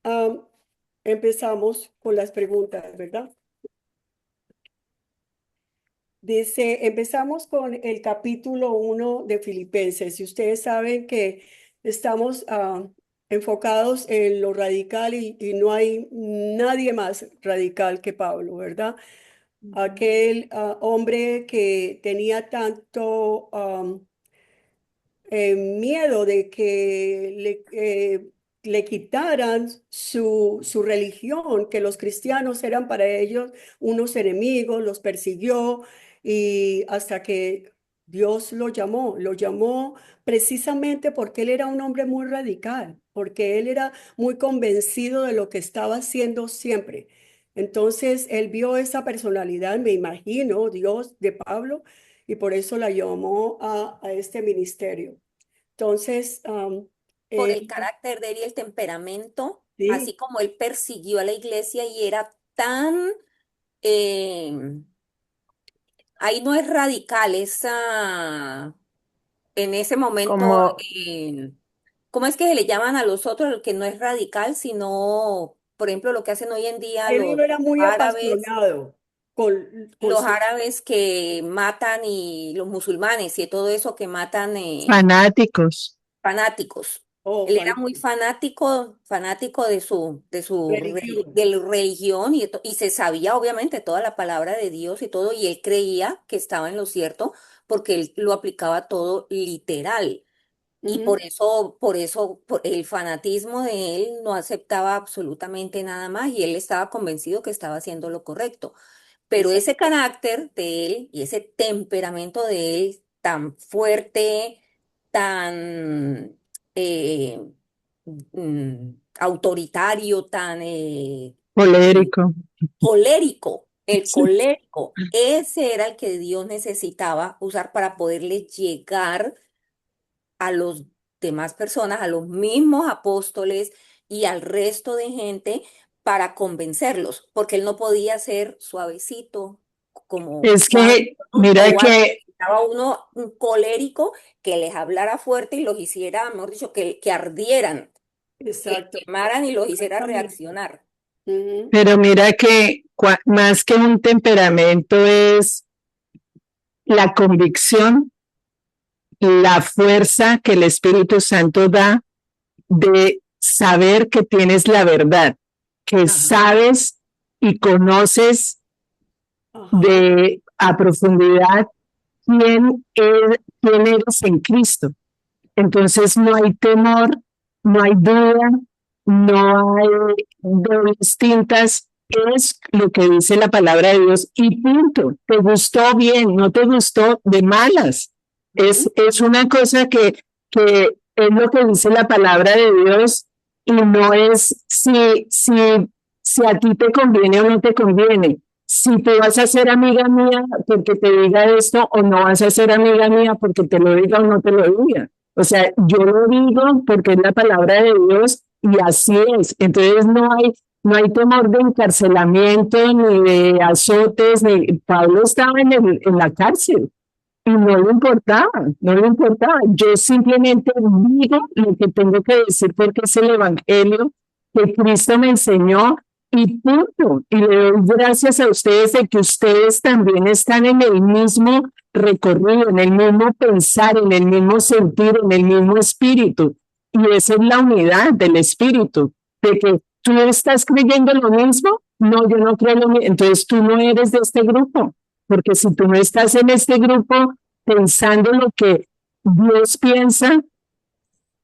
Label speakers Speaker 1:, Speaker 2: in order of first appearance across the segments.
Speaker 1: Am, empezamos con las preguntas, ¿verdad? Dice, empezamos con el capítulo 1 de Filipenses. Y ustedes saben que estamos enfocados en lo radical y no hay nadie más radical que Pablo, ¿verdad?
Speaker 2: Ujú.
Speaker 1: Aquel hombre que tenía tanto miedo de que le quitaran su religión, que los cristianos eran para ellos unos enemigos, los persiguió y hasta que Dios lo llamó precisamente porque él era un hombre muy radical, porque él era muy convencido de lo que estaba haciendo siempre. Entonces él vio esa personalidad, me imagino, Dios de Pablo, y por eso la llamó a este ministerio. Entonces,
Speaker 2: Por
Speaker 1: eh,
Speaker 2: el carácter de él y el temperamento, así
Speaker 1: sí,
Speaker 2: como él persiguió a la iglesia y era tan, eh, ahí no es radical, en ese momento,
Speaker 3: Como,
Speaker 2: ¿cómo es que se le llaman a los otros? El que no es radical, sino, por ejemplo, lo que hacen hoy en día
Speaker 1: él no era muy
Speaker 2: árabes,
Speaker 1: apasionado con
Speaker 2: los
Speaker 1: su...
Speaker 2: árabes que matan y los musulmanes y todo eso que matan
Speaker 3: fanáticos.
Speaker 2: fanáticos.
Speaker 1: Oh,
Speaker 2: Él era muy fanático, fanático
Speaker 1: religión.
Speaker 2: de la religión y se sabía obviamente toda la palabra de Dios y todo, y él creía que estaba en lo cierto porque él lo aplicaba todo literal. Y
Speaker 1: Ujú,
Speaker 2: por el fanatismo de él no aceptaba absolutamente nada más y él estaba convencido que estaba haciendo lo correcto. Pero
Speaker 1: exacto.
Speaker 2: ese carácter de él y ese temperamento de él tan fuerte, tan eh, autoritario, tan
Speaker 3: Colérico.
Speaker 2: colérico, el
Speaker 3: Sí.
Speaker 2: colérico, ese era el que Dios necesitaba usar para poderle llegar a los demás personas, a los mismos apóstoles y al resto de gente para convencerlos, porque él no podía ser suavecito como
Speaker 3: Es
Speaker 2: Juan,
Speaker 3: que,
Speaker 2: ¿no?
Speaker 3: mira
Speaker 2: O algo,
Speaker 3: que,
Speaker 2: necesitaba uno un colérico que les hablara fuerte y los hiciera, mejor dicho, que ardieran, que
Speaker 1: Exacto,
Speaker 2: quemaran y los hiciera
Speaker 1: exactamente.
Speaker 2: reaccionar.
Speaker 1: Ujú,
Speaker 3: pero mira que más que un temperamento es la convicción, la fuerza que el Espíritu Santo da de saber que tienes la verdad, que
Speaker 2: Ajá,
Speaker 3: sabes y conoces
Speaker 1: ajá,
Speaker 3: de a profundidad quién eres en Cristo. Entonces no hay temor, no hay duda, no hay dobles tintas, es lo que dice la palabra de Dios y punto. Te gustó bien, no te gustó de malas.
Speaker 2: ujú,
Speaker 3: Es una cosa que es lo que dice la palabra de Dios y no es si a ti te conviene o no te conviene. Si te vas a ser amiga mía porque te diga esto o no vas a ser amiga mía porque te lo diga o no te lo diga. O sea, yo lo digo porque es la palabra de Dios y así es. Entonces no hay temor de encarcelamiento ni de azotes. Pablo estaba en la cárcel y no le importaba, no le importaba. Yo simplemente digo lo que tengo que decir porque es el evangelio que Cristo me enseñó y punto. Y le doy gracias a ustedes de que ustedes también están en el mismo recorrido, en el mismo pensar, en el mismo sentir, en el mismo espíritu. Y esa es la unidad del espíritu, de que tú estás creyendo lo mismo, no, yo no creo lo mismo, entonces tú no eres de este grupo, porque si tú no estás en este grupo pensando lo que Dios piensa,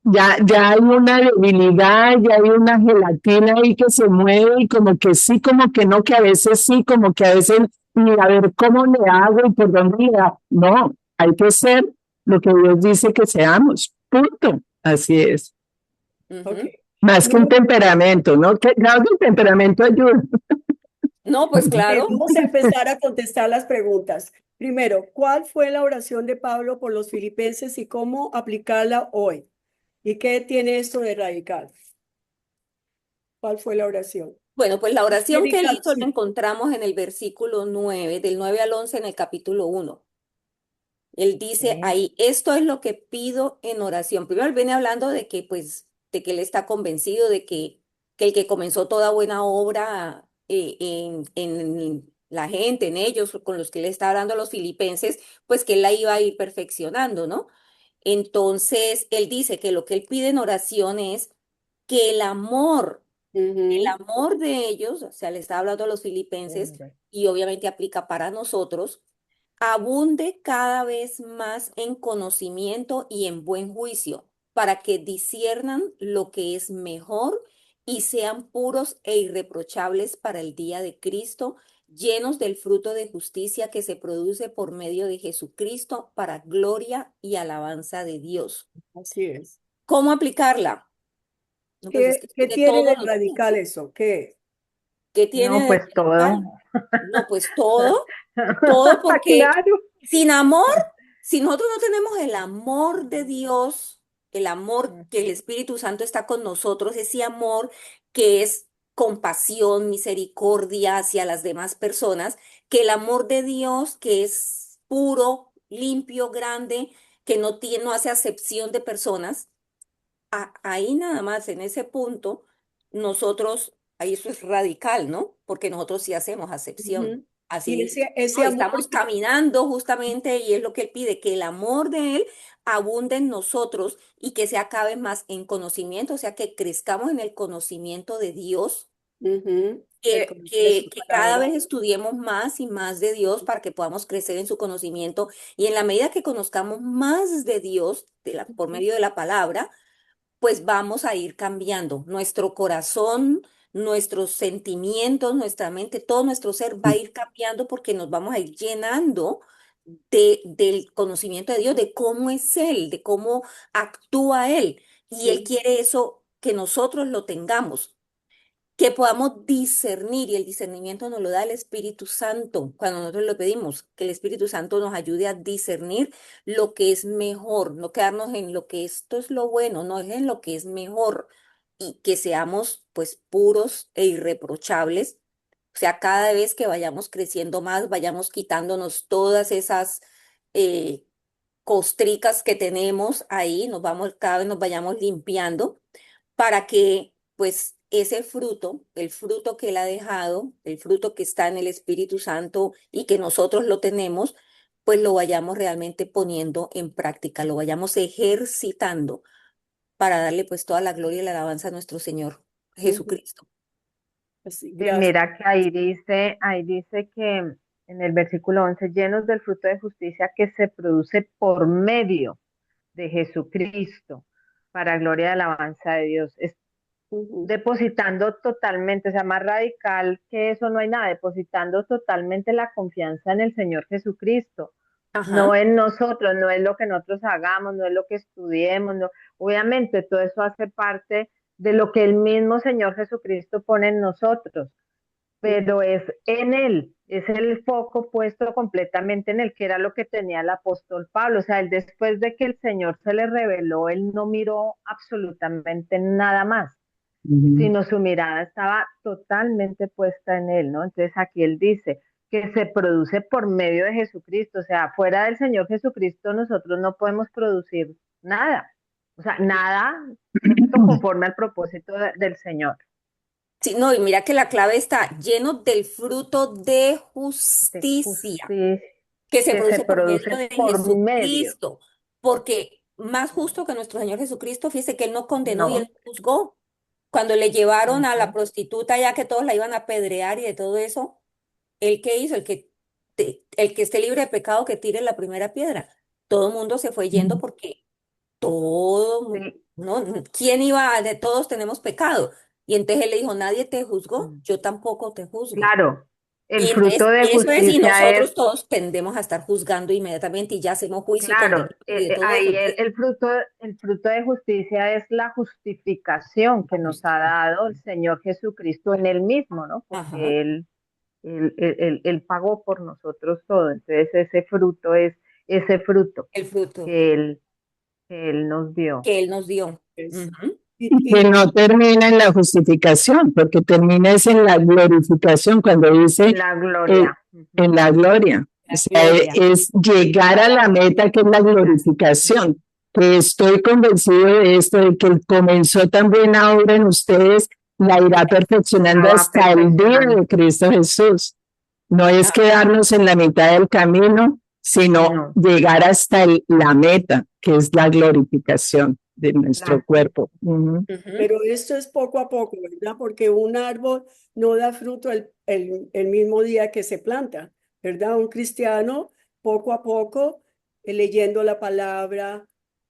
Speaker 3: ya hay una debilidad, ya hay una gelatina ahí que se mueve y como que sí, como que no, que a veces sí, como que a veces ni a ver cómo le hago y por dónde le hago. No, hay que ser lo que Dios dice que seamos. Punto. Así es.
Speaker 1: ok.
Speaker 2: ujú.
Speaker 3: Más que un
Speaker 1: Número
Speaker 3: temperamento, ¿no? Claro que el temperamento ayuda.
Speaker 2: No, pues claro.
Speaker 1: Vamos a empezar a contestar las preguntas. Primero, ¿cuál fue la oración de Pablo por los filipenses y cómo aplicarla hoy? ¿Y qué tiene esto de radical? ¿Cuál fue la oración?
Speaker 2: Bueno, pues la oración que él hizo la
Speaker 1: Dedicación.
Speaker 2: encontramos en el versículo 9 del 9 al 11 en el capítulo 1. Él dice
Speaker 1: Ok.
Speaker 2: ahí, esto es lo que pido en oración. Primero él viene hablando de que, pues, de que él está convencido de que que el que comenzó toda buena obra en la gente, en ellos, con los que él está hablando a los filipenses, pues que él la iba a ir perfeccionando, ¿no? Entonces, él dice que lo que él pide en oración es que el
Speaker 1: Ujú,
Speaker 2: amor de ellos, o sea, le está hablando a los filipenses y obviamente aplica para nosotros, abunde cada vez más en conocimiento y en buen juicio, para que disciernan lo que es mejor y sean puros e irreprochables para el día de Cristo, llenos del fruto de justicia que se produce por medio de Jesucristo para gloria y alabanza de Dios.
Speaker 1: así es.
Speaker 2: ¿Cómo aplicarla? No, pues es que
Speaker 1: ¿Qué
Speaker 2: tiene
Speaker 1: tiene
Speaker 2: todos
Speaker 1: de
Speaker 2: los
Speaker 1: radical
Speaker 2: días.
Speaker 1: eso? ¿Qué?
Speaker 2: ¿Qué tiene
Speaker 4: No,
Speaker 2: de
Speaker 4: pues todo.
Speaker 2: radical? No, pues todo porque
Speaker 4: Claro.
Speaker 2: sin amor, si nosotros no tenemos el amor de Dios, el amor que el Espíritu Santo está con nosotros, ese amor que es compasión, misericordia hacia las demás personas, que el amor de Dios que es puro, limpio, grande, que no tiene, no hace acepción de personas, ahí nada más, en ese punto, nosotros, ahí eso es radical, ¿no? Porque nosotros sí hacemos acepción.
Speaker 1: Ujú. Y
Speaker 2: Así,
Speaker 1: ese
Speaker 2: no,
Speaker 1: amor,
Speaker 2: estamos caminando justamente y es lo que él pide, que el amor de él abunde en nosotros y que se acabe más en conocimiento, o sea, que crezcamos en el conocimiento de Dios,
Speaker 1: ujú, el
Speaker 2: que,
Speaker 1: conocer de
Speaker 2: que,
Speaker 1: su
Speaker 2: que cada
Speaker 1: palabra.
Speaker 2: vez estudiemos más y más de Dios para que podamos crecer en su conocimiento y en la medida que conozcamos más de Dios por
Speaker 1: Ujú,
Speaker 2: medio de la palabra, pues vamos a ir cambiando. Nuestro corazón, nuestros sentimientos, nuestra mente, todo nuestro ser va a ir cambiando porque nos vamos a ir llenando del conocimiento de Dios, de cómo es Él, de cómo actúa Él. Y Él
Speaker 1: sí,
Speaker 2: quiere eso, que nosotros lo tengamos, que podamos discernir, y el discernimiento nos lo da el Espíritu Santo cuando nosotros lo pedimos, que el Espíritu Santo nos ayude a discernir lo que es mejor, no quedarnos en lo que esto es lo bueno, no es en lo que es mejor, y que seamos pues puros e irreprochables. O sea, cada vez que vayamos creciendo más, vayamos quitándonos todas esas eh, costricas que tenemos ahí, cada vez nos vayamos limpiando para que pues ese fruto, el fruto que él ha dejado, el fruto que está en el Espíritu Santo y que nosotros lo tenemos, pues lo vayamos realmente poniendo en práctica, lo vayamos ejercitando para darle pues toda la gloria y la alabanza a nuestro Señor
Speaker 1: ujú,
Speaker 2: Jesucristo.
Speaker 1: así,
Speaker 4: Sí,
Speaker 1: gracias.
Speaker 4: mira que ahí dice que en el versículo 11, llenos del fruto de justicia que se produce por medio de Jesucristo, para gloria y alabanza de Dios. Es
Speaker 1: Ujú,
Speaker 4: depositando totalmente, o sea, más radical que eso no hay nada, depositando totalmente la confianza en el Señor Jesucristo, no
Speaker 2: Ajá.
Speaker 4: en nosotros, no es lo que nosotros hagamos, no es lo que estudiemos, no. Obviamente todo eso hace parte de lo que el mismo Señor Jesucristo pone en nosotros,
Speaker 1: ujú,
Speaker 4: pero es en Él, es el foco puesto completamente en Él, que era lo que tenía el apóstol Pablo. O sea, él después de que el Señor se le reveló, él no miró absolutamente nada más,
Speaker 3: Ujú.
Speaker 4: sino su mirada estaba totalmente puesta en Él, ¿no? Entonces aquí él dice que se produce por medio de Jesucristo, o sea, fuera del Señor Jesucristo nosotros no podemos producir nada, o sea, nada, ¿cierto? Conforme al propósito del Señor,
Speaker 2: Sí, no, y mira que la clave está lleno del fruto de
Speaker 4: de
Speaker 2: justicia
Speaker 4: justicia
Speaker 2: que se
Speaker 4: que se
Speaker 2: produce por medio
Speaker 4: produce
Speaker 2: de
Speaker 4: por medio,
Speaker 2: Jesucristo, porque más justo que nuestro Señor Jesucristo, fíjese que Él no condenó y Él
Speaker 4: no.
Speaker 2: no juzgó. Cuando le llevaron a la
Speaker 4: Ujú.
Speaker 2: prostituta ya que todos la iban a apedrear y de todo eso, ¿Él qué hizo? El que esté libre de pecado que tire la primera piedra. Todo el mundo se fue yendo porque
Speaker 4: Sí,
Speaker 2: ¿no? ¿Quién iba? De todos tenemos pecado. Y entonces Él le dijo, nadie te juzgó,
Speaker 4: mm,
Speaker 2: yo tampoco te juzgo.
Speaker 4: claro, el
Speaker 2: Y
Speaker 4: fruto
Speaker 2: entonces,
Speaker 4: de
Speaker 2: eso es, y
Speaker 4: justicia es.
Speaker 2: nosotros todos tendemos a estar juzgando inmediatamente y ya hacemos juicio y
Speaker 4: Claro,
Speaker 2: condenamos y de todo eso.
Speaker 4: ahí el,
Speaker 2: Entonces,
Speaker 4: el fruto, el fruto de justicia es la justificación que nos ha dado el Señor Jesucristo en Él mismo, ¿no?
Speaker 2: ajá,
Speaker 4: Porque Él pagó por nosotros todo. Entonces ese fruto es ese fruto
Speaker 2: el fruto
Speaker 4: que Él nos dio.
Speaker 2: que Él nos dio.
Speaker 1: es-
Speaker 2: Ujú.
Speaker 1: y,
Speaker 3: Y que
Speaker 1: y-
Speaker 3: no termina en la justificación, porque termina es en la glorificación, cuando dice
Speaker 4: La
Speaker 3: eh,
Speaker 4: gloria. Ujú.
Speaker 3: en la gloria. O
Speaker 2: La
Speaker 3: sea,
Speaker 2: gloria.
Speaker 3: es llegar a la meta que es la glorificación. Que estoy convencido de esto, de que comenzó tan buena obra en ustedes, la irá perfeccionando
Speaker 4: la va
Speaker 3: hasta el día
Speaker 4: perfeccionando.
Speaker 3: de Cristo Jesús. No es
Speaker 2: Ah,
Speaker 3: quedarnos en la mitad del camino, sino
Speaker 4: No,
Speaker 3: llegar hasta la meta, que es la glorificación de nuestro
Speaker 4: la,
Speaker 3: cuerpo. Ujú.
Speaker 2: ujú.
Speaker 1: Pero esto es poco a poco, ¿verdad? Porque un árbol no da fruto el mismo día que se planta, ¿verdad? Un cristiano, poco a poco, leyendo la palabra,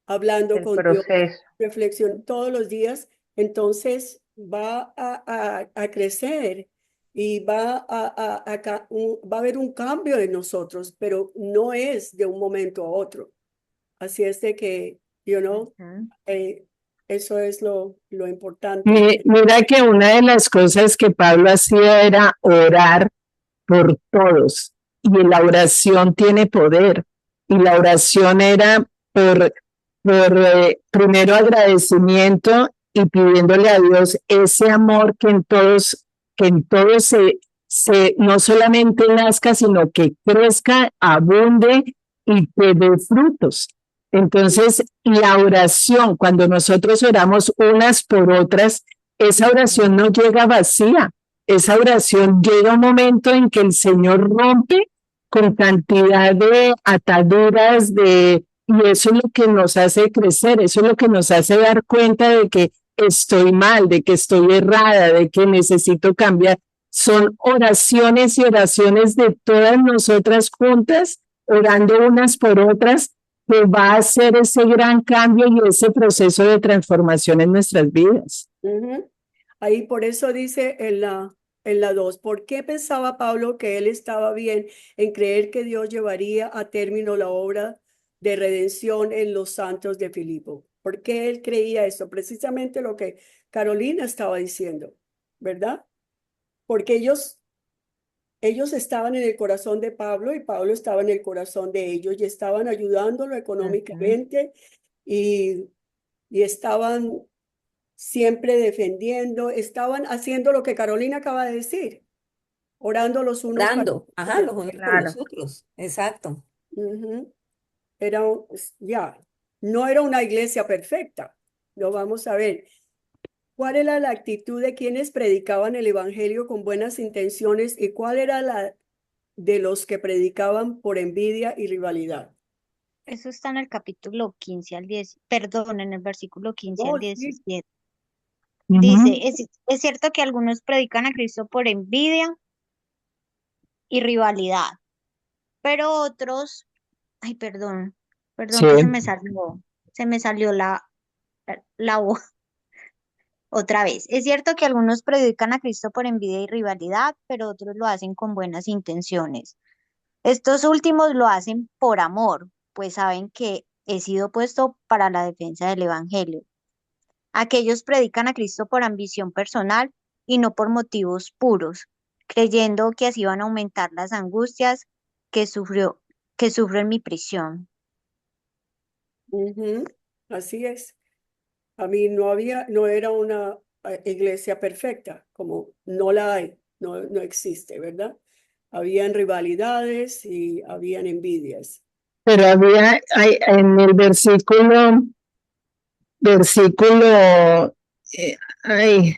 Speaker 1: hablando
Speaker 4: el
Speaker 1: con Dios,
Speaker 4: proceso.
Speaker 1: reflexión todos los días, entonces va a crecer y va a haber un cambio en nosotros, pero no es de un momento a otro. Así es de que,
Speaker 4: Ujú.
Speaker 1: eh, eso es lo importante.
Speaker 3: Mira que una de las cosas que Pablo hacía era orar por todos. Y la oración tiene poder. Y la oración era por primero agradecimiento y pidiéndole a Dios ese amor que en todos no solamente nazca, sino que crezca, abunde y que dé frutos. Entonces, la oración, cuando nosotros oramos unas por otras, esa oración no llega vacía. Esa oración llega un momento en que el Señor rompe con cantidad de ataduras, y eso es lo que nos hace crecer, eso es lo que nos hace dar cuenta de que estoy mal, de que estoy errada, de que necesito cambiar. Son oraciones y oraciones de todas nosotras juntas, orando unas por otras, que va a hacer ese gran cambio y ese proceso de transformación en nuestras vidas.
Speaker 1: Ujú. Ahí por eso dice en la 2, ¿por qué pensaba Pablo que él estaba bien en creer que Dios llevaría a término la obra de redención en los santos de Filipo? ¿Por qué él creía eso? Precisamente lo que Carolina estaba diciendo, ¿verdad? Porque ellos estaban en el corazón de Pablo y Pablo estaba en el corazón de ellos y estaban ayudándolo
Speaker 4: Ujú.
Speaker 1: económicamente y estaban siempre defendiendo, estaban haciendo lo que Carolina acaba de decir, orando los unos para
Speaker 2: Orando, ajá,
Speaker 1: los
Speaker 2: los unos por
Speaker 4: Claro.
Speaker 2: los otros. Exacto.
Speaker 1: Ujú. Era, ya, no era una iglesia perfecta. Lo vamos a ver. ¿Cuál era la actitud de quienes predicaban el evangelio con buenas intenciones y cuál era la de los que predicaban por envidia y rivalidad?
Speaker 5: Eso está en el capítulo 15 al 10, perdón, en el versículo 15 al
Speaker 1: Oh, sí.
Speaker 5: 17. Dice,
Speaker 3: Ujú.
Speaker 5: es cierto que algunos predican a Cristo por envidia y rivalidad, pero otros, ay,
Speaker 3: Sí.
Speaker 5: perdón que se me salió la voz otra vez. Es cierto que algunos predican a Cristo por envidia y rivalidad, pero otros lo hacen con buenas intenciones. Estos últimos lo hacen por amor, pues saben que he sido puesto para la defensa del Evangelio. Aquellos predican a Cristo por ambición personal y no por motivos puros, creyendo que así van a aumentar las angustias que sufrió, que sufro en mi prisión.
Speaker 1: Ujú. Así es. A mí no era una iglesia perfecta, como no la hay, no existe, ¿verdad? Habían rivalidades y habían envidias.
Speaker 3: Pero en el versículo, ay,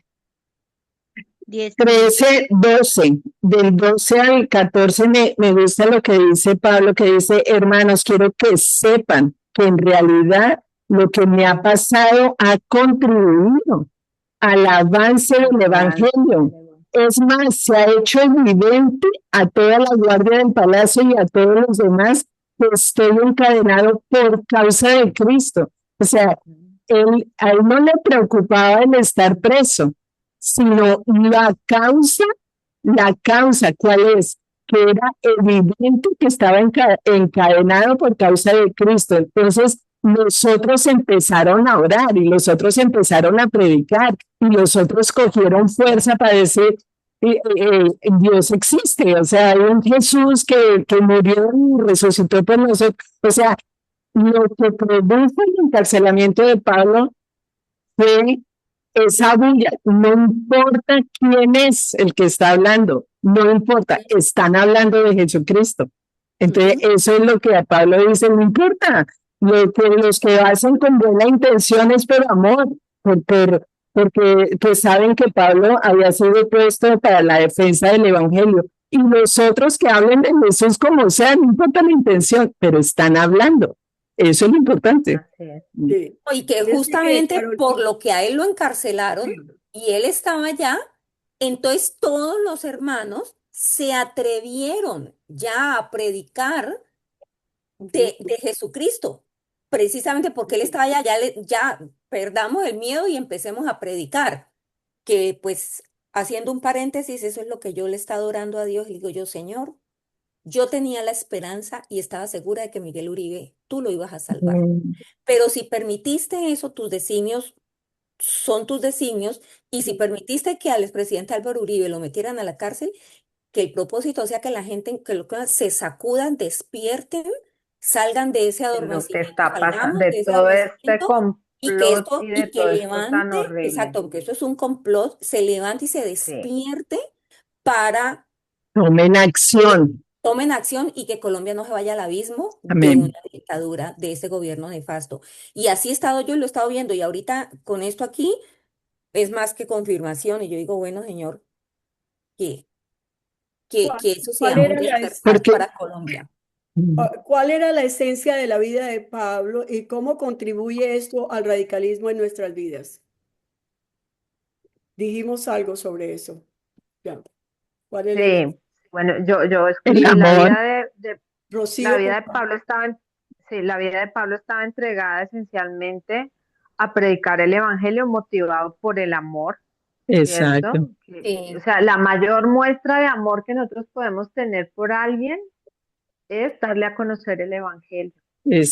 Speaker 5: 19.
Speaker 3: 13, 12, del 12 al 14 me gusta lo que dice Pablo, que dice, hermanos, quiero que sepan que en realidad lo que me ha pasado ha contribuido al avance del Evangelio. Es más, se ha hecho evidente a toda la guardia del palacio y a todos los demás que estoy encadenado por causa de Cristo. O sea, a él no le preocupaba el estar preso, sino la causa, ¿cuál es? Que era evidente que estaba encadenado por causa de Cristo. Entonces, los otros empezaron a orar y los otros empezaron a predicar y los otros cogieron fuerza para decir, Dios existe, o sea, hay un Jesús que murió y resucitó por nosotros. O sea, lo que produjo el encarcelamiento de Pablo fue esa bulla. No importa quién es el que está hablando, no importa, están hablando de Jesucristo. Entonces,
Speaker 1: Ujú.
Speaker 3: eso es lo que a Pablo dice, no importa, lo que los que hacen con buena intención es por amor, por porque pues saben que Pablo había sido puesto para la defensa del Evangelio. Y los otros que hablen de Jesús como sea, no importa la intención, pero están hablando. Eso es lo importante.
Speaker 4: Así es.
Speaker 1: Sí.
Speaker 2: Y que
Speaker 1: Fíjese que,
Speaker 2: justamente por lo que a él lo encarcelaron
Speaker 1: sí,
Speaker 2: y él estaba allá, entonces todos los hermanos se atrevieron ya a predicar de Jesucristo, precisamente porque él estaba allá, ya perdamos el miedo y empecemos a predicar. Que pues haciendo un paréntesis, eso es lo que yo le he estado orando a Dios y digo yo, Señor, yo tenía la esperanza y estaba segura de que Miguel Uribe, tú lo ibas a salvar.
Speaker 3: Mm,
Speaker 2: Pero si permitiste eso, tus designios son tus designios, y si permitiste que al expresidente Álvaro Uribe lo metieran a la cárcel, que el propósito sea que la gente, se sacudan, despierten, salgan de ese
Speaker 4: De lo que
Speaker 2: adormecimiento,
Speaker 4: está pasando,
Speaker 2: salgamos de
Speaker 4: de
Speaker 2: ese
Speaker 4: todo este
Speaker 2: adormecimiento y que
Speaker 4: complot y
Speaker 2: esto,
Speaker 4: de
Speaker 2: y que
Speaker 4: todo esto tan
Speaker 2: levante,
Speaker 4: horrible.
Speaker 2: exacto, porque eso es un complot, se levante y se
Speaker 4: Sí,
Speaker 2: despierte para
Speaker 3: Tomen
Speaker 2: que
Speaker 3: acción.
Speaker 2: tomen acción y que Colombia no se vaya al abismo de una
Speaker 3: Amén.
Speaker 2: dictadura, de ese gobierno nefasto. Y así he estado yo, y lo he estado viendo, y ahorita con esto aquí es más que confirmación, y yo digo, bueno, señor, que,
Speaker 1: ¿Cuál,
Speaker 2: que eso
Speaker 1: cuál
Speaker 2: sea un
Speaker 1: era la,
Speaker 2: despertar
Speaker 3: Porque
Speaker 2: para Colombia.
Speaker 1: cuál era la esencia de la vida de Pablo y cómo contribuye esto al radicalismo en nuestras vidas? Dijimos algo sobre eso. Ya. ¿Cuál es la
Speaker 4: sí. Bueno, yo
Speaker 3: el
Speaker 4: escribí
Speaker 3: amor,
Speaker 4: la
Speaker 1: Rocío,
Speaker 4: vida
Speaker 1: por
Speaker 4: de
Speaker 1: favor.
Speaker 4: Pablo sí, la vida de Pablo estaba entregada esencialmente a predicar el evangelio motivado por el amor,
Speaker 3: exacto,
Speaker 4: ¿cierto? O
Speaker 2: Sí,
Speaker 4: sea, la mayor muestra de amor que nosotros podemos tener por alguien es darle a conocer el evangelio,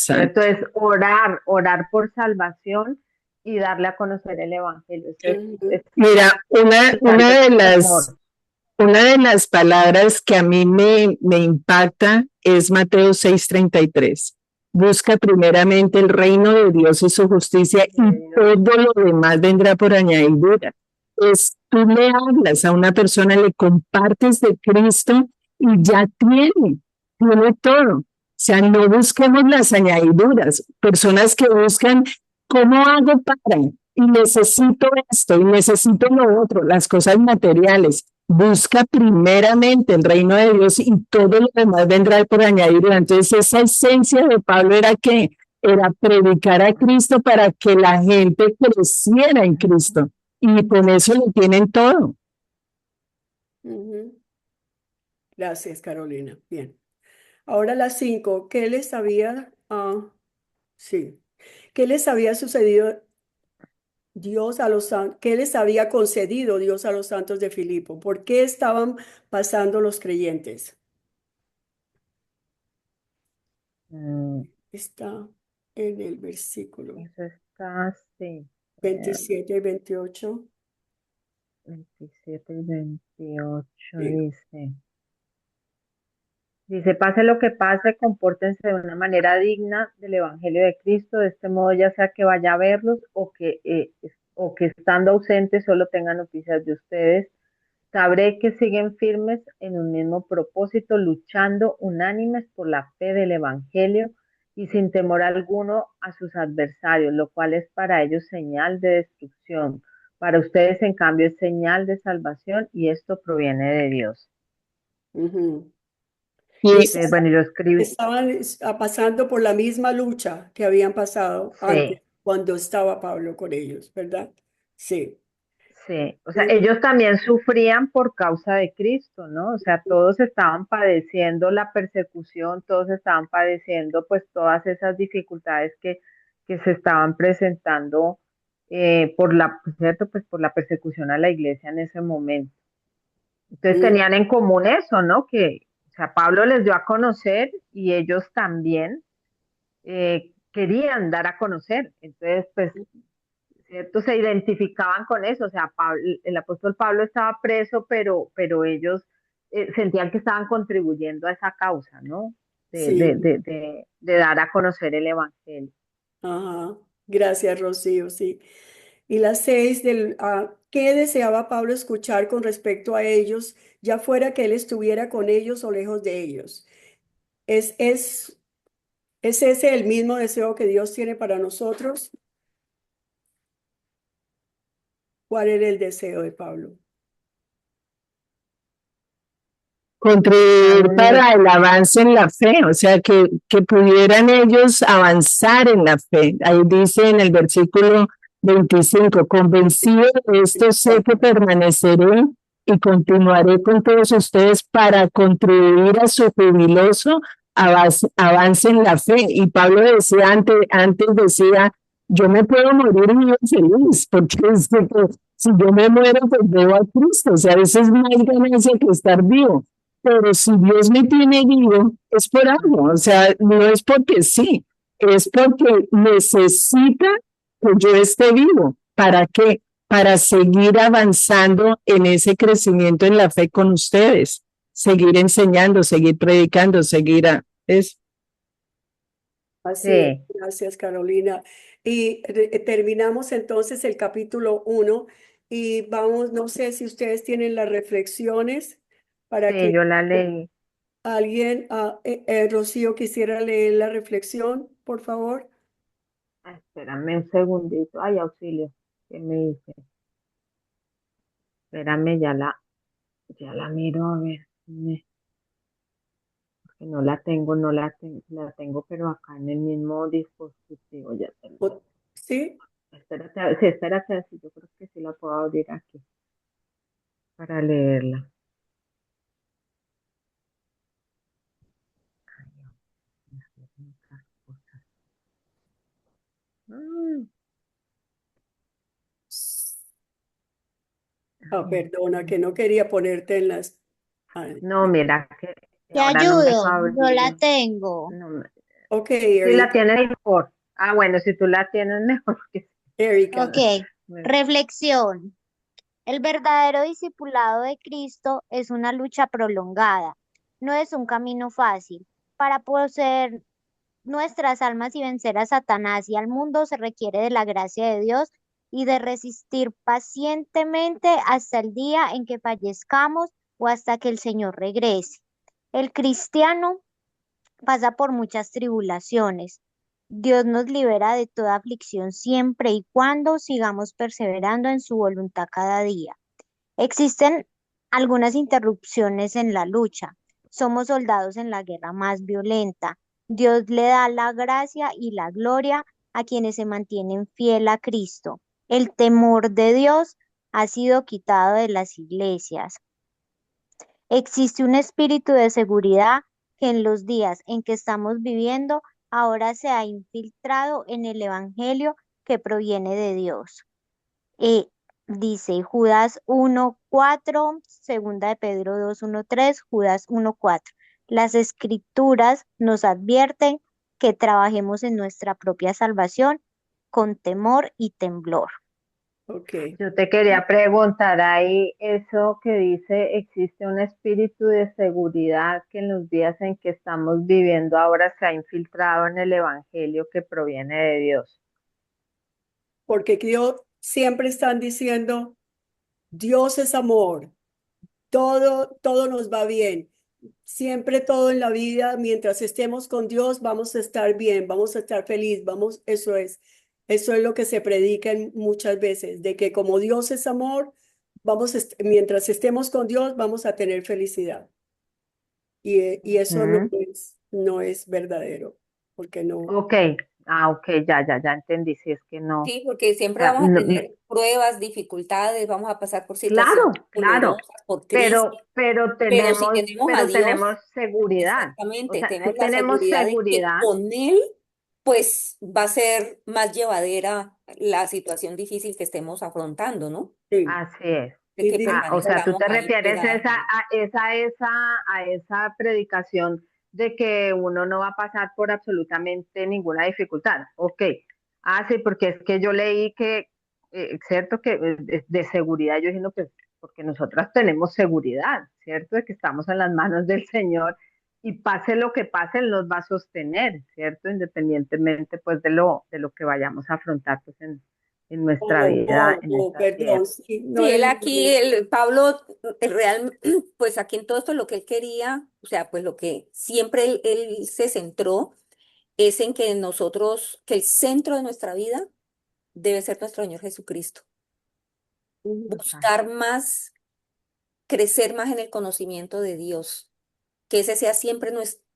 Speaker 4: ¿cierto?
Speaker 3: exacto.
Speaker 4: Es orar por salvación y darle a conocer el evangelio. Eso
Speaker 1: Ujú.
Speaker 4: es
Speaker 3: Mira,
Speaker 4: expresar el amor.
Speaker 3: una de las palabras que a mí me impacta es Mateo 6:33. Busca primeramente el reino de Dios y su justicia y
Speaker 4: De Dios.
Speaker 3: todo lo demás vendrá por añadidura. Es, tú le hablas a una persona, le compartes de Cristo y ya tiene todo. O sea, no busquemos las añadiduras. Personas que buscan, ¿cómo hago para? Y necesito esto y necesito lo otro, las cosas materiales. Busca primeramente el reino de Dios y todo lo demás vendrá por añadidura. Entonces, esa esencia de Pablo era que era predicar a Cristo para que la gente creciera en Cristo. Y con eso lo tienen todo.
Speaker 1: Ujú. Gracias, Carolina. Bien. Ahora las 5. ¿Qué les había, sí, qué les había sucedido qué les había concedido Dios a los santos de Filipo? ¿Por qué estaban pasando los creyentes?
Speaker 4: Mm,
Speaker 1: Está en el versículo
Speaker 4: Eso está así.
Speaker 1: 27 y 28.
Speaker 4: 27 y 28
Speaker 1: Sí.
Speaker 4: dice, pase lo que pase, compórtense de una manera digna del Evangelio de Cristo, de este modo ya sea que vaya a verlos o que estando ausentes solo tenga noticias de ustedes. Sabré que siguen firmes en un mismo propósito, luchando unánimes por la fe del Evangelio y sin temor alguno a sus adversarios, lo cual es para ellos señal de destrucción. Para ustedes, en cambio, es señal de salvación y esto proviene de Dios.
Speaker 1: Ujú.
Speaker 3: Y
Speaker 1: Ellos
Speaker 4: Entonces, bueno, yo escribí,
Speaker 1: estaban pasando por la misma lucha que habían pasado antes,
Speaker 4: sí,
Speaker 1: cuando estaba Pablo con ellos, ¿verdad? Sí.
Speaker 4: sí, o sea, ellos también sufrían por causa de Cristo, ¿no? O sea, todos estaban padeciendo la persecución, todos estaban padeciendo pues todas esas dificultades que se estaban presentando por ¿cierto? Pues por la persecución a la iglesia en ese momento. Entonces
Speaker 1: Mm,
Speaker 4: tenían en común eso, ¿no? O sea, Pablo les dio a conocer y ellos también querían dar a conocer. Entonces, pues ¿cierto? Se identificaban con eso, o sea, el apóstol Pablo estaba preso, pero ellos sentían que estaban contribuyendo a esa causa, ¿no?
Speaker 1: sí.
Speaker 4: De dar a conocer el Evangelio.
Speaker 1: Ajá. Gracias, Rocío, sí. Y las 6 ¿qué deseaba Pablo escuchar con respecto a ellos, ya fuera que él estuviera con ellos o lejos de ellos? ¿Es, es, es ese el mismo deseo que Dios tiene para nosotros? ¿Cuál era el deseo de Pablo?
Speaker 3: Contribuir
Speaker 4: unir.
Speaker 3: para el avance en la fe, o sea, que pudieran ellos avanzar en la fe. Ahí dice en el versículo 25, convencido de esto sé que permaneceré y continuaré con todos ustedes para contribuir a su jubiloso avance en la fe. Y Pablo decía antes decía, yo me puedo morir muy feliz, porque es que, pues, si yo me muero, pues veo a Cristo, o sea, eso es más ganancia que estar vivo. Pero si Dios me tiene vivo, es por algo, o sea, no es porque sí, es porque necesita que yo esté vivo. ¿Para qué? Para seguir avanzando en ese crecimiento en la fe con ustedes, seguir enseñando, seguir predicando, es
Speaker 1: Así es,
Speaker 4: Sí,
Speaker 1: gracias Carolina. Y terminamos entonces el capítulo 1 y vamos, no sé si ustedes tienen las reflexiones para
Speaker 4: sí,
Speaker 1: que
Speaker 4: yo la leí.
Speaker 1: alguien, Rocío, quisiera leer la reflexión, por favor.
Speaker 4: Espérame un segundito. Ay, auxilio. ¿Qué me dice? Espérame, ya la miro a ver. Que no la tengo, la tengo, pero acá en el mismo dispositivo ya tengo.
Speaker 1: ¿Sí?
Speaker 4: Espérate, sí, espérate, sí, yo creo que sí la puedo abrir aquí para leerla. Mm, ay,
Speaker 1: Perdona, que no quería ponerte en las...
Speaker 4: no, mira que
Speaker 5: Te
Speaker 4: ahora no me deja
Speaker 5: ayudo, yo la
Speaker 4: abrirlo.
Speaker 5: tengo.
Speaker 4: No
Speaker 1: Ok,
Speaker 4: si la
Speaker 1: Erika.
Speaker 4: tienes mejor. Ah, bueno, si tú la tienes mejor que
Speaker 5: Ok,
Speaker 1: Erika.
Speaker 4: bueno,
Speaker 5: reflexión. El verdadero discipulado de Cristo es una lucha prolongada, no es un camino fácil. Para poseer nuestras almas y vencer a Satanás y al mundo se requiere de la gracia de Dios y de resistir pacientemente hasta el día en que fallezcamos o hasta que el Señor regrese. El cristiano pasa por muchas tribulaciones. Dios nos libera de toda aflicción siempre y cuando sigamos perseverando en su voluntad cada día. Existen algunas interrupciones en la lucha. Somos soldados en la guerra más violenta. Dios le da la gracia y la gloria a quienes se mantienen fiel a Cristo. El temor de Dios ha sido quitado de las iglesias. Existe un espíritu de seguridad que en los días en que estamos viviendo ahora se ha infiltrado en el Evangelio que proviene de Dios. Eh, Dice Judas 1:4, segunda de Pedro 2:1:3, Judas 1:4. Las escrituras nos advierten que trabajemos en nuestra propia salvación con temor y temblor.
Speaker 1: Ok.
Speaker 4: yo te quería preguntar ahí, eso que dice, existe un espíritu de seguridad que en los días en que estamos viviendo ahora se ha infiltrado en el evangelio que proviene de Dios.
Speaker 1: Porque Dios siempre están diciendo, Dios es amor, todo nos va bien. Siempre todo en la vida, mientras estemos con Dios, vamos a estar bien, vamos a estar feliz, eso es lo que se predica muchas veces, de que como Dios es amor, mientras estemos con Dios, vamos a tener felicidad. Y eso
Speaker 4: Ujú.
Speaker 1: no es verdadero, porque no.
Speaker 4: Ok, ok, ya entendí, si es que no.
Speaker 2: Sí, porque siempre
Speaker 4: Ah,
Speaker 2: vamos a
Speaker 4: no,
Speaker 2: tener pruebas, dificultades, vamos a pasar por situaciones
Speaker 4: claro, claro,
Speaker 2: dolorosas, por crisis,
Speaker 4: pero
Speaker 2: pero si
Speaker 4: tenemos,
Speaker 2: tenemos a
Speaker 4: pero
Speaker 2: Dios,
Speaker 4: tenemos seguridad. O
Speaker 2: exactamente,
Speaker 4: sea,
Speaker 2: tenemos
Speaker 4: si
Speaker 2: la
Speaker 4: tenemos
Speaker 2: seguridad de que
Speaker 4: seguridad,
Speaker 2: con Él, pues va a ser más llevadera la situación difícil que estemos afrontando, ¿no?
Speaker 1: Sí.
Speaker 4: así es.
Speaker 2: De
Speaker 1: Y
Speaker 2: que
Speaker 1: di-
Speaker 4: O sea, tú
Speaker 2: permanezcamos
Speaker 4: te
Speaker 2: ahí
Speaker 4: refieres
Speaker 2: pegadas a Él.
Speaker 4: a esa predicación de que uno no va a pasar por absolutamente ninguna dificultad. Ok. Ah, sí, porque es que yo leí que, cierto, que de seguridad, yo diciendo, pues, porque nosotras tenemos seguridad, ¿cierto? De que estamos en las manos del Señor y pase lo que pase, Él nos va a sostener, ¿cierto? Independientemente, pues, de lo que vayamos a afrontar, pues, en nuestra vida, en esta
Speaker 1: perdón,
Speaker 4: tierra.
Speaker 1: sí, no
Speaker 2: Sí, él
Speaker 1: es
Speaker 2: aquí, el Pablo, el real, pues aquí en todo esto lo que él quería, o sea, pues lo que siempre él se centró es en que nosotros, que el centro de nuestra vida debe ser nuestro Señor Jesucristo. buscar más, crecer más en el conocimiento de Dios, que ese sea siempre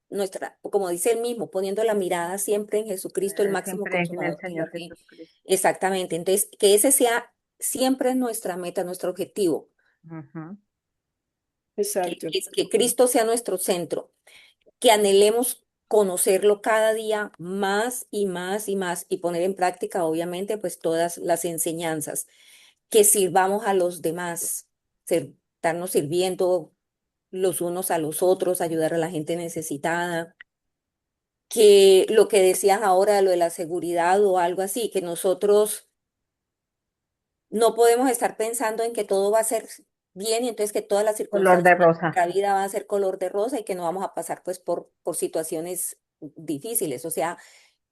Speaker 2: nuestra, como dice él mismo, poniendo la mirada siempre en Jesucristo, el máximo
Speaker 4: Siempre en el
Speaker 2: consumador de la
Speaker 4: Señor
Speaker 2: fe.
Speaker 4: Jesucristo.
Speaker 2: Exactamente, entonces que ese sea siempre nuestra meta, nuestro objetivo,
Speaker 4: Ujú.
Speaker 1: Exacto.
Speaker 2: que Cristo sea nuestro centro, que anhelemos conocerlo cada día más y más y más y poner en práctica, obviamente, pues todas las enseñanzas, que sirvamos a los demás, estarnos sirviendo los unos a los otros, ayudar a la gente necesitada, que lo que decías ahora, lo de la seguridad o algo así, que nosotros no podemos estar pensando en que todo va a ser bien y entonces que todas las
Speaker 4: Color de
Speaker 2: circunstancias de
Speaker 4: rosa.
Speaker 2: nuestra vida van a ser color de rosa y que no vamos a pasar pues por situaciones difíciles. O sea,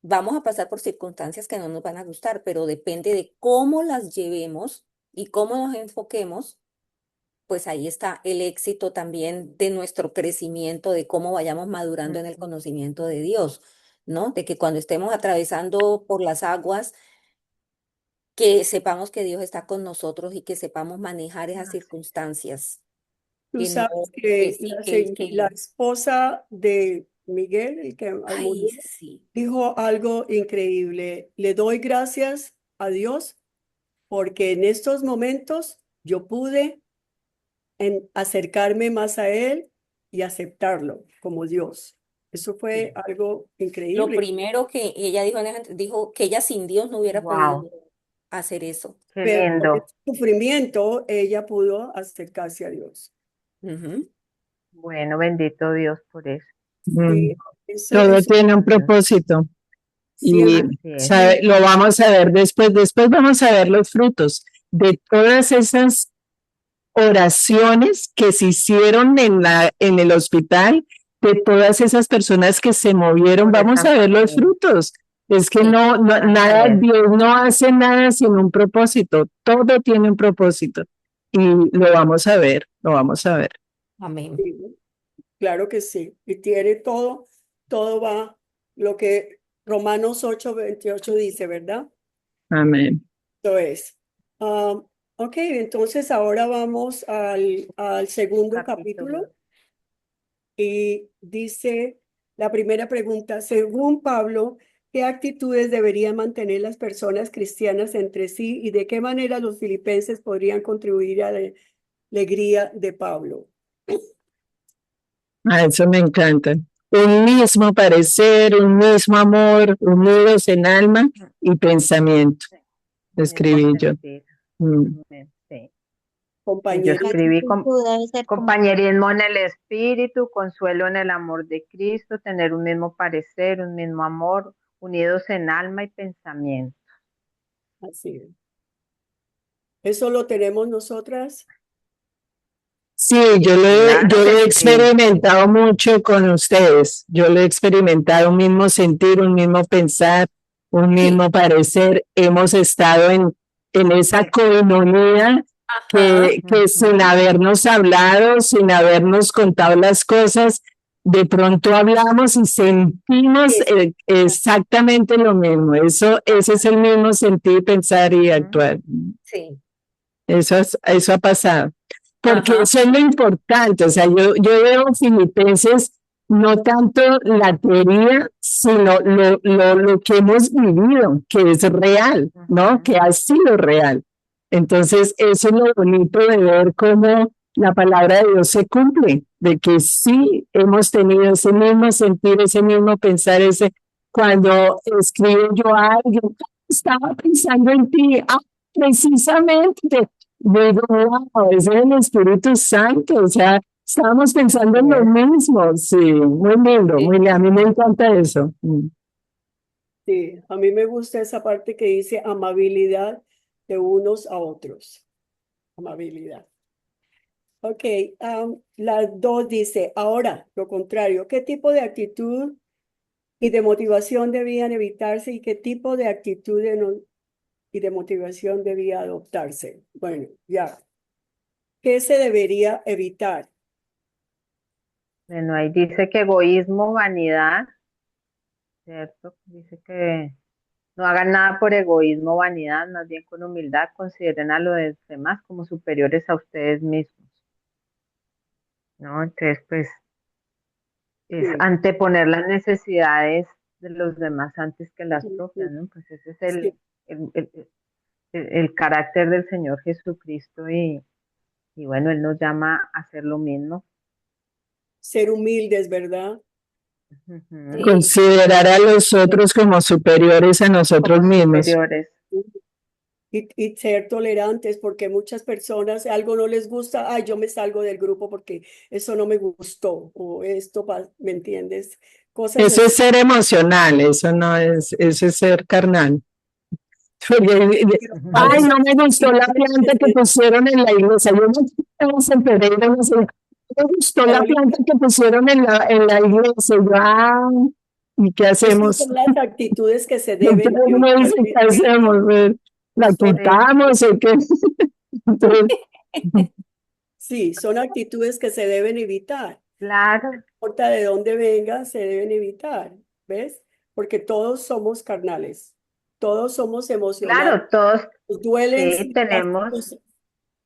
Speaker 2: vamos a pasar por circunstancias que no nos van a gustar, pero depende de cómo las llevemos y cómo nos enfoquemos, pues ahí está el éxito también de nuestro crecimiento, de cómo vayamos madurando en el
Speaker 4: Ujú.
Speaker 2: conocimiento de Dios, ¿no? De que cuando estemos atravesando por las aguas, que sepamos que Dios está con nosotros y que sepamos manejar esas
Speaker 4: Así.
Speaker 2: circunstancias,
Speaker 1: Tú
Speaker 2: que no,
Speaker 1: sabes
Speaker 2: que
Speaker 1: que
Speaker 2: sí,
Speaker 1: la esposa de Miguel, el que
Speaker 2: ay,
Speaker 1: murió,
Speaker 2: sí,
Speaker 1: dijo algo increíble. Le doy gracias a Dios porque en estos momentos yo pude acercarme más a Él y aceptarlo como Dios. Eso fue
Speaker 2: sí.
Speaker 1: algo
Speaker 2: Lo
Speaker 1: increíble,
Speaker 2: primero que ella dijo, dijo que ella sin Dios no hubiera podido
Speaker 4: Wow,
Speaker 2: hacer eso.
Speaker 4: qué
Speaker 1: pero con el
Speaker 4: lindo.
Speaker 1: sufrimiento ella pudo acercarse a Dios.
Speaker 2: Ujú.
Speaker 4: Bueno, bendito Dios por eso.
Speaker 3: Mm.
Speaker 1: Sí,
Speaker 3: Todo
Speaker 1: eso
Speaker 3: tiene un
Speaker 4: Dios.
Speaker 3: propósito y
Speaker 1: siempre,
Speaker 4: Así es.
Speaker 3: lo vamos a ver después. Después vamos a ver los frutos de todas esas oraciones que se hicieron en el hospital, de todas esas personas que se movieron.
Speaker 4: Por
Speaker 3: Vamos
Speaker 4: esa
Speaker 3: a ver los
Speaker 4: familia.
Speaker 3: frutos. Es que
Speaker 2: Sí,
Speaker 4: Así
Speaker 3: nada,
Speaker 4: es.
Speaker 3: Dios no hace nada sin un propósito. Todo tiene un propósito y lo vamos a ver, lo vamos a ver.
Speaker 2: amén.
Speaker 1: sí, claro que sí. Y tiene todo, todo va, lo que Romanos 8:28 dice, ¿verdad?
Speaker 3: Amén.
Speaker 1: Esto es. Ah, ok, entonces ahora vamos al segundo
Speaker 4: Capítulo.
Speaker 1: capítulo y dice la primera pregunta, según Pablo, ¿qué actitudes deberían mantener las personas cristianas entre sí y de qué manera los filipenses podrían contribuir a la alegría de Pablo?
Speaker 3: Eso me encanta. Un mismo parecer, un mismo amor, unidos en alma y pensamiento,
Speaker 4: Sí, mismo
Speaker 3: escribí yo.
Speaker 4: sentir.
Speaker 3: Mm.
Speaker 4: Sí. Y yo
Speaker 1: Compañerismo.
Speaker 5: La
Speaker 4: escribí
Speaker 5: actitud debe ser como
Speaker 4: compañerismo en el espíritu, consuelo en el amor de Cristo, tener un mismo parecer, un mismo amor, unidos en alma y pensamiento.
Speaker 1: Así es. Eso lo tenemos nosotras.
Speaker 3: Sí, yo
Speaker 4: Claro
Speaker 3: lo
Speaker 4: que
Speaker 3: he
Speaker 4: sí.
Speaker 3: experimentado mucho con ustedes. Yo lo he experimentado, un mismo sentir, un mismo pensar, un
Speaker 2: Sí,
Speaker 3: mismo parecer. Hemos estado en esa
Speaker 4: Sí.
Speaker 3: coinonía
Speaker 2: ajá,
Speaker 3: que sin
Speaker 4: Ujú.
Speaker 3: habernos hablado, sin habernos contado las cosas, de pronto hablamos y sentimos
Speaker 1: Es,
Speaker 3: exactamente lo mismo. Ese es el mismo sentir, pensar y
Speaker 4: Ujú.
Speaker 3: actuar.
Speaker 2: sí,
Speaker 3: Eso ha pasado. Porque
Speaker 2: ajá,
Speaker 3: eso es lo importante. O sea, yo veo Filipenses no tanto la teoría, sino lo que hemos vivido, que es real, ¿no?
Speaker 4: Ujú.
Speaker 3: Que ha sido real. Entonces, eso es lo bonito de ver cómo la palabra de Dios se cumple, de que sí hemos tenido ese mismo sentir, ese mismo pensar, ese, cuando escribo yo a alguien, estaba pensando en ti, precisamente, digo, wow, ese es el Espíritu Santo, o sea, estábamos pensando
Speaker 4: Así
Speaker 3: en lo
Speaker 4: es.
Speaker 3: mismo, sí, muy lindo,
Speaker 2: sí,
Speaker 3: muy lindo, a mí me encanta eso.
Speaker 1: sí, a mí me gusta esa parte que dice amabilidad de unos a otros. Amabilidad. Ok, la dos dice, ahora, lo contrario, ¿qué tipo de actitud y de motivación debían evitarse y qué tipo de actitud y de motivación debía adoptarse? Bueno, ya, ¿qué se debería evitar?
Speaker 4: Bueno, ahí dice que egoísmo, vanidad, ¿cierto? Dice que No hagan nada por egoísmo o vanidad, más bien con humildad consideren a los demás como superiores a ustedes mismos, ¿no? Entonces, pues, es
Speaker 1: Sí,
Speaker 4: anteponer las necesidades de los demás antes que las
Speaker 1: sí,
Speaker 4: propias, ¿no? Pues ese es
Speaker 1: sí.
Speaker 4: el, el, el carácter del Señor Jesucristo y bueno, Él nos llama a hacer lo mismo.
Speaker 1: Ser humildes, ¿verdad?
Speaker 4: Ujú.
Speaker 2: Sí,
Speaker 3: Considerar a los otros como superiores a nosotros
Speaker 4: Como
Speaker 3: mismos.
Speaker 4: superiores.
Speaker 1: Y ser tolerantes, porque muchas personas algo no les gusta, ay, yo me salgo del grupo porque eso no me gustó, o esto, ¿me entiendes? Cosas
Speaker 3: Eso es
Speaker 1: así.
Speaker 3: ser emocional, eso no es, eso es ser carnal. Porque,
Speaker 1: Pero a
Speaker 3: ay,
Speaker 1: veces
Speaker 3: no me gustó la planta que pusieron en la iglesia. Yo no estamos en Pereira, no sé, no me gustó la
Speaker 1: Carolina,
Speaker 3: planta que pusieron en la iglesia. Y yo, ¿y qué
Speaker 1: esas
Speaker 3: hacemos?
Speaker 1: son las actitudes que se
Speaker 3: Entonces
Speaker 1: deben
Speaker 3: uno dice,
Speaker 1: evitar.
Speaker 3: ¿qué hacemos? ¿La
Speaker 1: Son,
Speaker 4: Sí,
Speaker 3: quitamos o qué? Entonces,
Speaker 1: sí, son actitudes que se deben evitar.
Speaker 4: claro,
Speaker 1: Importa de dónde vengan, se deben evitar, ¿ves? Porque todos somos carnales, todos somos emocionales,
Speaker 4: claro, todos,
Speaker 1: nos duelen
Speaker 4: sí,
Speaker 1: ciertas
Speaker 4: tenemos,
Speaker 1: cosas.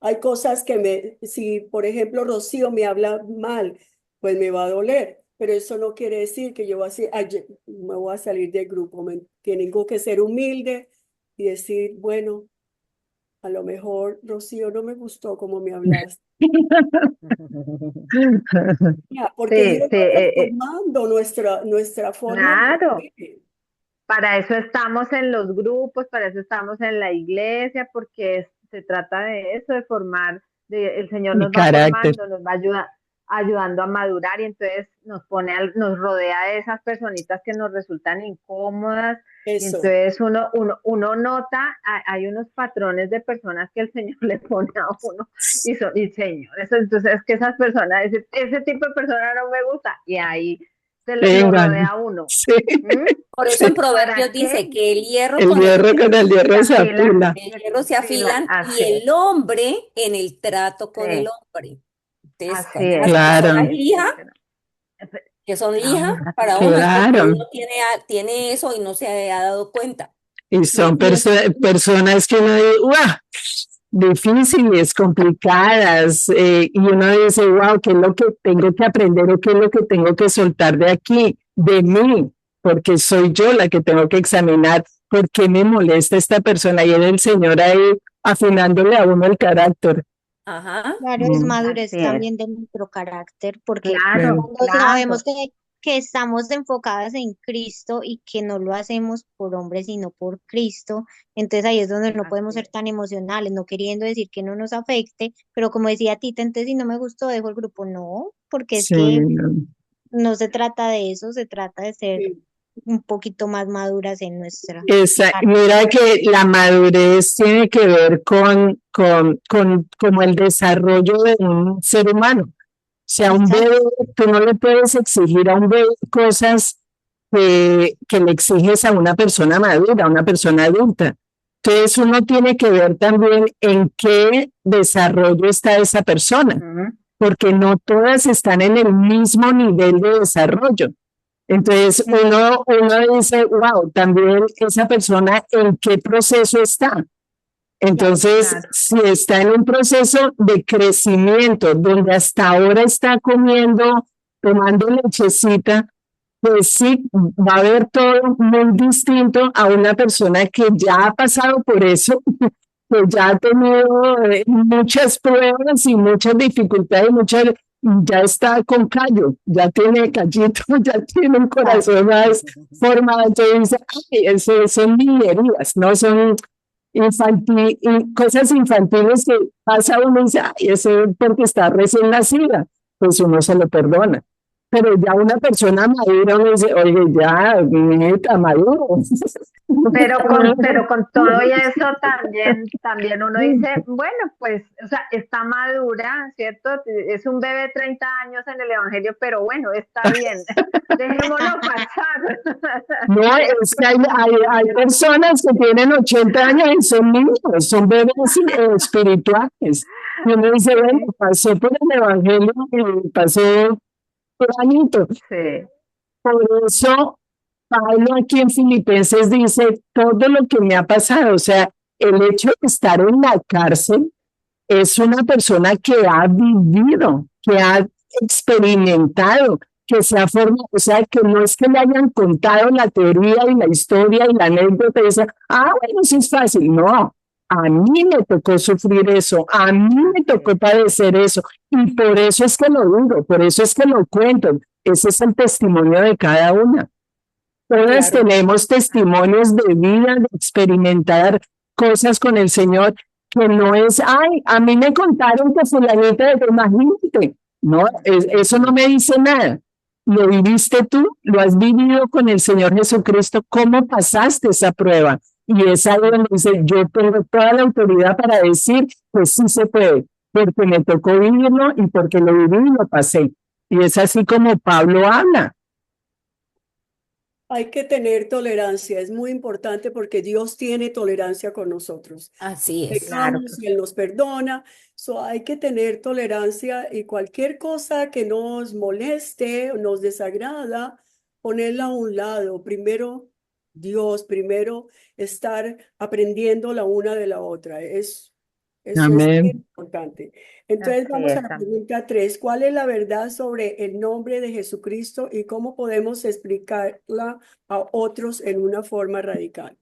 Speaker 1: Hay cosas que si por ejemplo Rocío me habla mal, pues me va a doler, pero eso no quiere decir que yo voy a decir, "Ay, me voy a salir del grupo, tengo que ser humilde y decir, bueno, a lo mejor Rocío no me gustó como me hablaste. Ya, porque
Speaker 4: sí,
Speaker 1: Dios
Speaker 4: sí,
Speaker 1: va transformando nuestra forma
Speaker 4: claro.
Speaker 1: de ver.
Speaker 4: Para eso estamos en los grupos, para eso estamos en la iglesia, porque se trata de eso, de formar, el Señor
Speaker 3: Mi
Speaker 4: nos va
Speaker 3: carácter.
Speaker 4: formando, nos va ayudando a madurar y entonces nos pone, nos rodea de esas personitas que nos resultan incómodas y
Speaker 1: Eso,
Speaker 4: entonces uno nota, hay unos patrones de personas que el Señor le pone a uno y Señor, eso, entonces es que esas personas, ese tipo de personas no me gusta y ahí lo rodea
Speaker 3: Vengan.
Speaker 4: a uno.
Speaker 3: Sí,
Speaker 4: ¿Mm?
Speaker 2: por eso
Speaker 3: sí.
Speaker 2: en Proverbios
Speaker 4: ¿Para
Speaker 2: dice
Speaker 4: qué?
Speaker 2: que el hierro
Speaker 3: El
Speaker 2: con el
Speaker 3: hierro con el
Speaker 4: Se
Speaker 3: hierro se
Speaker 4: afila,
Speaker 3: afila.
Speaker 2: hierro se afilan y
Speaker 4: así es,
Speaker 2: el hombre en el trato con el
Speaker 4: sí,
Speaker 2: hombre. Entonces,
Speaker 4: así
Speaker 2: hay unas
Speaker 4: es,
Speaker 2: personas
Speaker 3: Claro,
Speaker 4: así es.
Speaker 2: lijas que son lijas para uno es porque
Speaker 3: claro.
Speaker 2: uno tiene eso y no se ha dado cuenta.
Speaker 3: Y
Speaker 2: ¿Me
Speaker 3: son
Speaker 2: entiendes?
Speaker 3: personas que uno dice, ¡guau! Difíciles, complicadas, y uno dice, wow, ¿qué es lo que tengo que aprender o qué es lo que tengo que soltar de aquí, de mí? Porque soy yo la que tengo que examinar por qué me molesta esta persona y era el Señor ahí afinándole a uno el carácter.
Speaker 2: Ajá.
Speaker 5: Claro, es
Speaker 3: Mm,
Speaker 5: madurez
Speaker 4: Así es,
Speaker 5: también de nuestro carácter, porque
Speaker 3: bueno,
Speaker 4: claro,
Speaker 5: cuando sabemos
Speaker 4: claro,
Speaker 5: que estamos enfocadas en Cristo y que no lo hacemos por hombres, sino por Cristo, entonces ahí es donde no podemos
Speaker 4: así
Speaker 5: ser
Speaker 4: es.
Speaker 5: tan emocionales, no queriendo decir que no nos afecte, pero como decía Tita, entonces si no me gustó, dejo el grupo. No, porque es
Speaker 3: sí,
Speaker 5: que
Speaker 3: no.
Speaker 5: no se trata de eso, se trata de ser
Speaker 1: sí,
Speaker 5: un poquito más maduras en nuestra
Speaker 3: Mira que la madurez tiene que ver con como el desarrollo de un ser humano. O sea, un
Speaker 5: Exacto.
Speaker 3: bebé, tú no le puedes exigir a un bebé cosas que le exiges a una persona madura, a una persona adulta. Entonces uno tiene que ver también en qué desarrollo está esa persona,
Speaker 4: Ujú,
Speaker 3: porque no todas están en el mismo nivel de desarrollo. Entonces uno dice, wow, también esa persona en qué proceso está.
Speaker 1: claro.
Speaker 3: Entonces,
Speaker 4: claro,
Speaker 3: si está en un proceso de crecimiento, donde hasta ahora está comiendo, tomando lechecita, pues sí, va a haber todo muy distinto a una persona que ya ha pasado por eso, que ya ha tenido muchas pruebas y muchas dificultades, ya está con callo, ya tiene callito, ya tiene un
Speaker 4: claro.
Speaker 3: corazón más formado. Entonces dice, ay, eso son niñerías, no son cosas infantiles que pasa uno y dice, ay, eso es porque está recién nacida, pues uno se lo perdona. Pero ya una persona madura uno dice, oye, ya, mi nieta maduro.
Speaker 4: Pero con todo y eso también uno dice, bueno, pues, o sea, está madura, ¿cierto? Es un bebé de 30 años en el Evangelio, pero bueno, está bien, dejémoslo pasar.
Speaker 3: No, es que hay personas que tienen 80 años y son niños, son bebés espirituales. Y uno dice, bueno,
Speaker 4: Sí,
Speaker 3: pasó por el Evangelio y pasó por añito.
Speaker 4: sí,
Speaker 3: Por eso Pablo aquí en Filipenses dice todo lo que me ha pasado, o sea, el hecho de estar en la cárcel es una persona que ha vivido, que ha experimentado, que se ha formado, o sea, que no es que le hayan contado la teoría y la historia y la anécdota y dice, bueno, eso es fácil. No, a mí me tocó sufrir eso, a mí me tocó padecer eso, y por eso es que lo digo, por eso es que lo cuento. Ese es el testimonio de cada una. Todas
Speaker 1: Claro.
Speaker 3: tenemos testimonios de vida, de experimentar cosas con el Señor, que no es, a mí me contaron que fulanita de imagínate. No, eso no me dice nada. Lo viviste tú, lo has vivido con el Señor Jesucristo, ¿cómo pasaste esa prueba? Y es algo donde dice, yo tengo toda la autoridad para decir, pues sí se puede, porque me tocó vivirlo y porque lo viví y lo pasé. Y es así como Pablo habla.
Speaker 1: Hay que tener tolerancia, es muy importante porque Dios tiene tolerancia con nosotros.
Speaker 2: Así es.
Speaker 4: Claro,
Speaker 1: Pecamos y Él nos perdona, hay que tener tolerancia y cualquier cosa que nos moleste o nos desagrada, ponerla a un lado. Primero Dios, primero estar aprendiendo la una de la otra. Eso es bien
Speaker 3: Amén.
Speaker 1: importante. Entonces
Speaker 4: así
Speaker 1: vamos a
Speaker 4: es,
Speaker 1: la
Speaker 4: amén.
Speaker 1: pregunta 3. ¿Cuál es la verdad sobre el nombre de Jesucristo y cómo podemos explicarla a otros en una forma radical?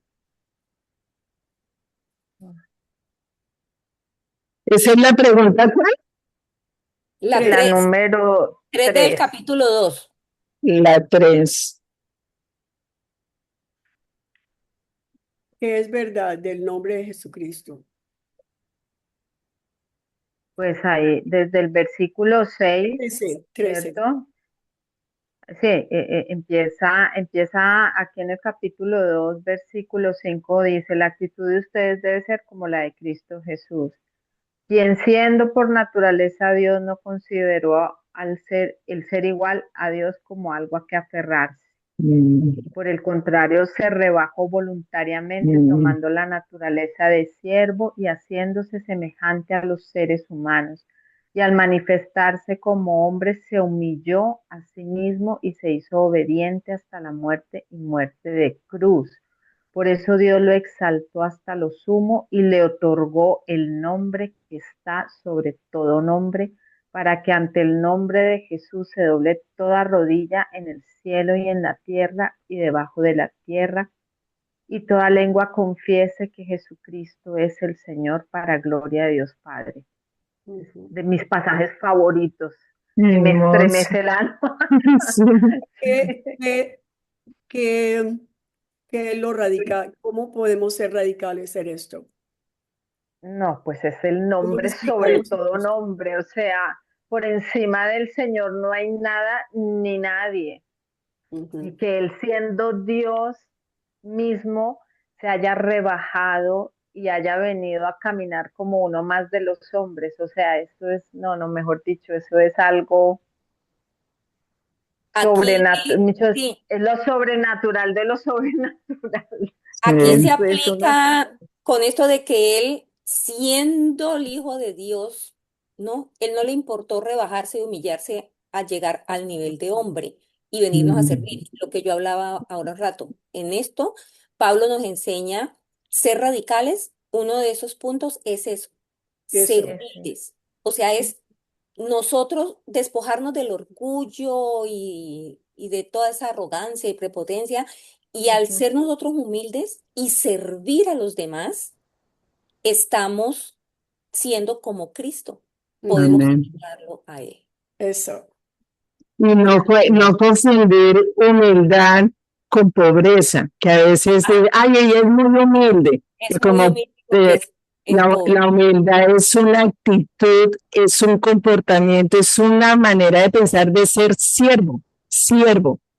Speaker 3: Esa es la pregunta, ¿cuál?
Speaker 2: La
Speaker 1: Tres.
Speaker 4: La
Speaker 2: 3,
Speaker 4: número
Speaker 2: 3 del
Speaker 4: 3.
Speaker 2: capítulo 2.
Speaker 3: La 3.
Speaker 1: ¿Qué es verdad del nombre de Jesucristo?
Speaker 4: Pues ahí, desde el versículo 6,
Speaker 1: 13.
Speaker 4: ¿cierto? Sí, empieza aquí en el capítulo 2, versículo 5, dice, la actitud de ustedes debe ser como la de Cristo Jesús, quien siendo por naturaleza Dios no consideró el ser igual a Dios como algo a que aferrarse. Por el contrario, se rebajó voluntariamente tomando la naturaleza de siervo y haciéndose semejante a los seres humanos. Y al manifestarse como hombre, se humilló a sí mismo y se hizo obediente hasta la muerte y muerte de cruz. Por eso Dios lo exaltó hasta lo sumo y le otorgó el nombre que está sobre todo nombre, para que ante el nombre de Jesús se doble toda rodilla en el cielo y en la tierra y debajo de la tierra, y toda lengua confiese que Jesucristo es el Señor, para gloria de Dios Padre. De mis pasajes favoritos, y me
Speaker 3: Hermoso.
Speaker 4: estremece el alma.
Speaker 3: Sí.
Speaker 1: ¿Qué es lo radical? ¿Cómo podemos ser radicales en esto?
Speaker 4: No, pues es el
Speaker 1: ¿Cómo lo
Speaker 4: nombre sobre
Speaker 1: explicamos
Speaker 4: todo
Speaker 1: esto?
Speaker 4: nombre, o sea, por encima del Señor no hay nada ni nadie. Y que Él siendo Dios mismo se haya rebajado y haya venido a caminar como uno más de los hombres. O sea, esto es, no, mejor dicho, eso es algo
Speaker 2: Aquí,
Speaker 4: sobrenatural,
Speaker 2: sí,
Speaker 4: es lo sobrenatural de lo sobrenatural.
Speaker 2: aquí se
Speaker 4: Eso es una
Speaker 2: aplica con esto de que él, siendo el Hijo de Dios, ¿no? Él no le importó rebajarse y humillarse a llegar al nivel de hombre y venirnos a servir. Lo que yo hablaba ahora un rato. En esto, Pablo nos enseña ser radicales. Uno de esos puntos es eso, ser
Speaker 1: Eso.
Speaker 2: humildes. O sea, es nosotros despojarnos del orgullo y de toda esa arrogancia y prepotencia, y al ser nosotros humildes y servir a los demás, estamos siendo como Cristo. Podemos
Speaker 3: Amén.
Speaker 2: imitarlo a Él.
Speaker 1: Eso.
Speaker 3: Y no confundir humildad con pobreza, que a veces ella es muy humilde,
Speaker 2: Es muy
Speaker 3: como
Speaker 2: humilde porque es pobre.
Speaker 3: la humildad es una actitud, es un comportamiento, es una manera de pensar de ser siervo,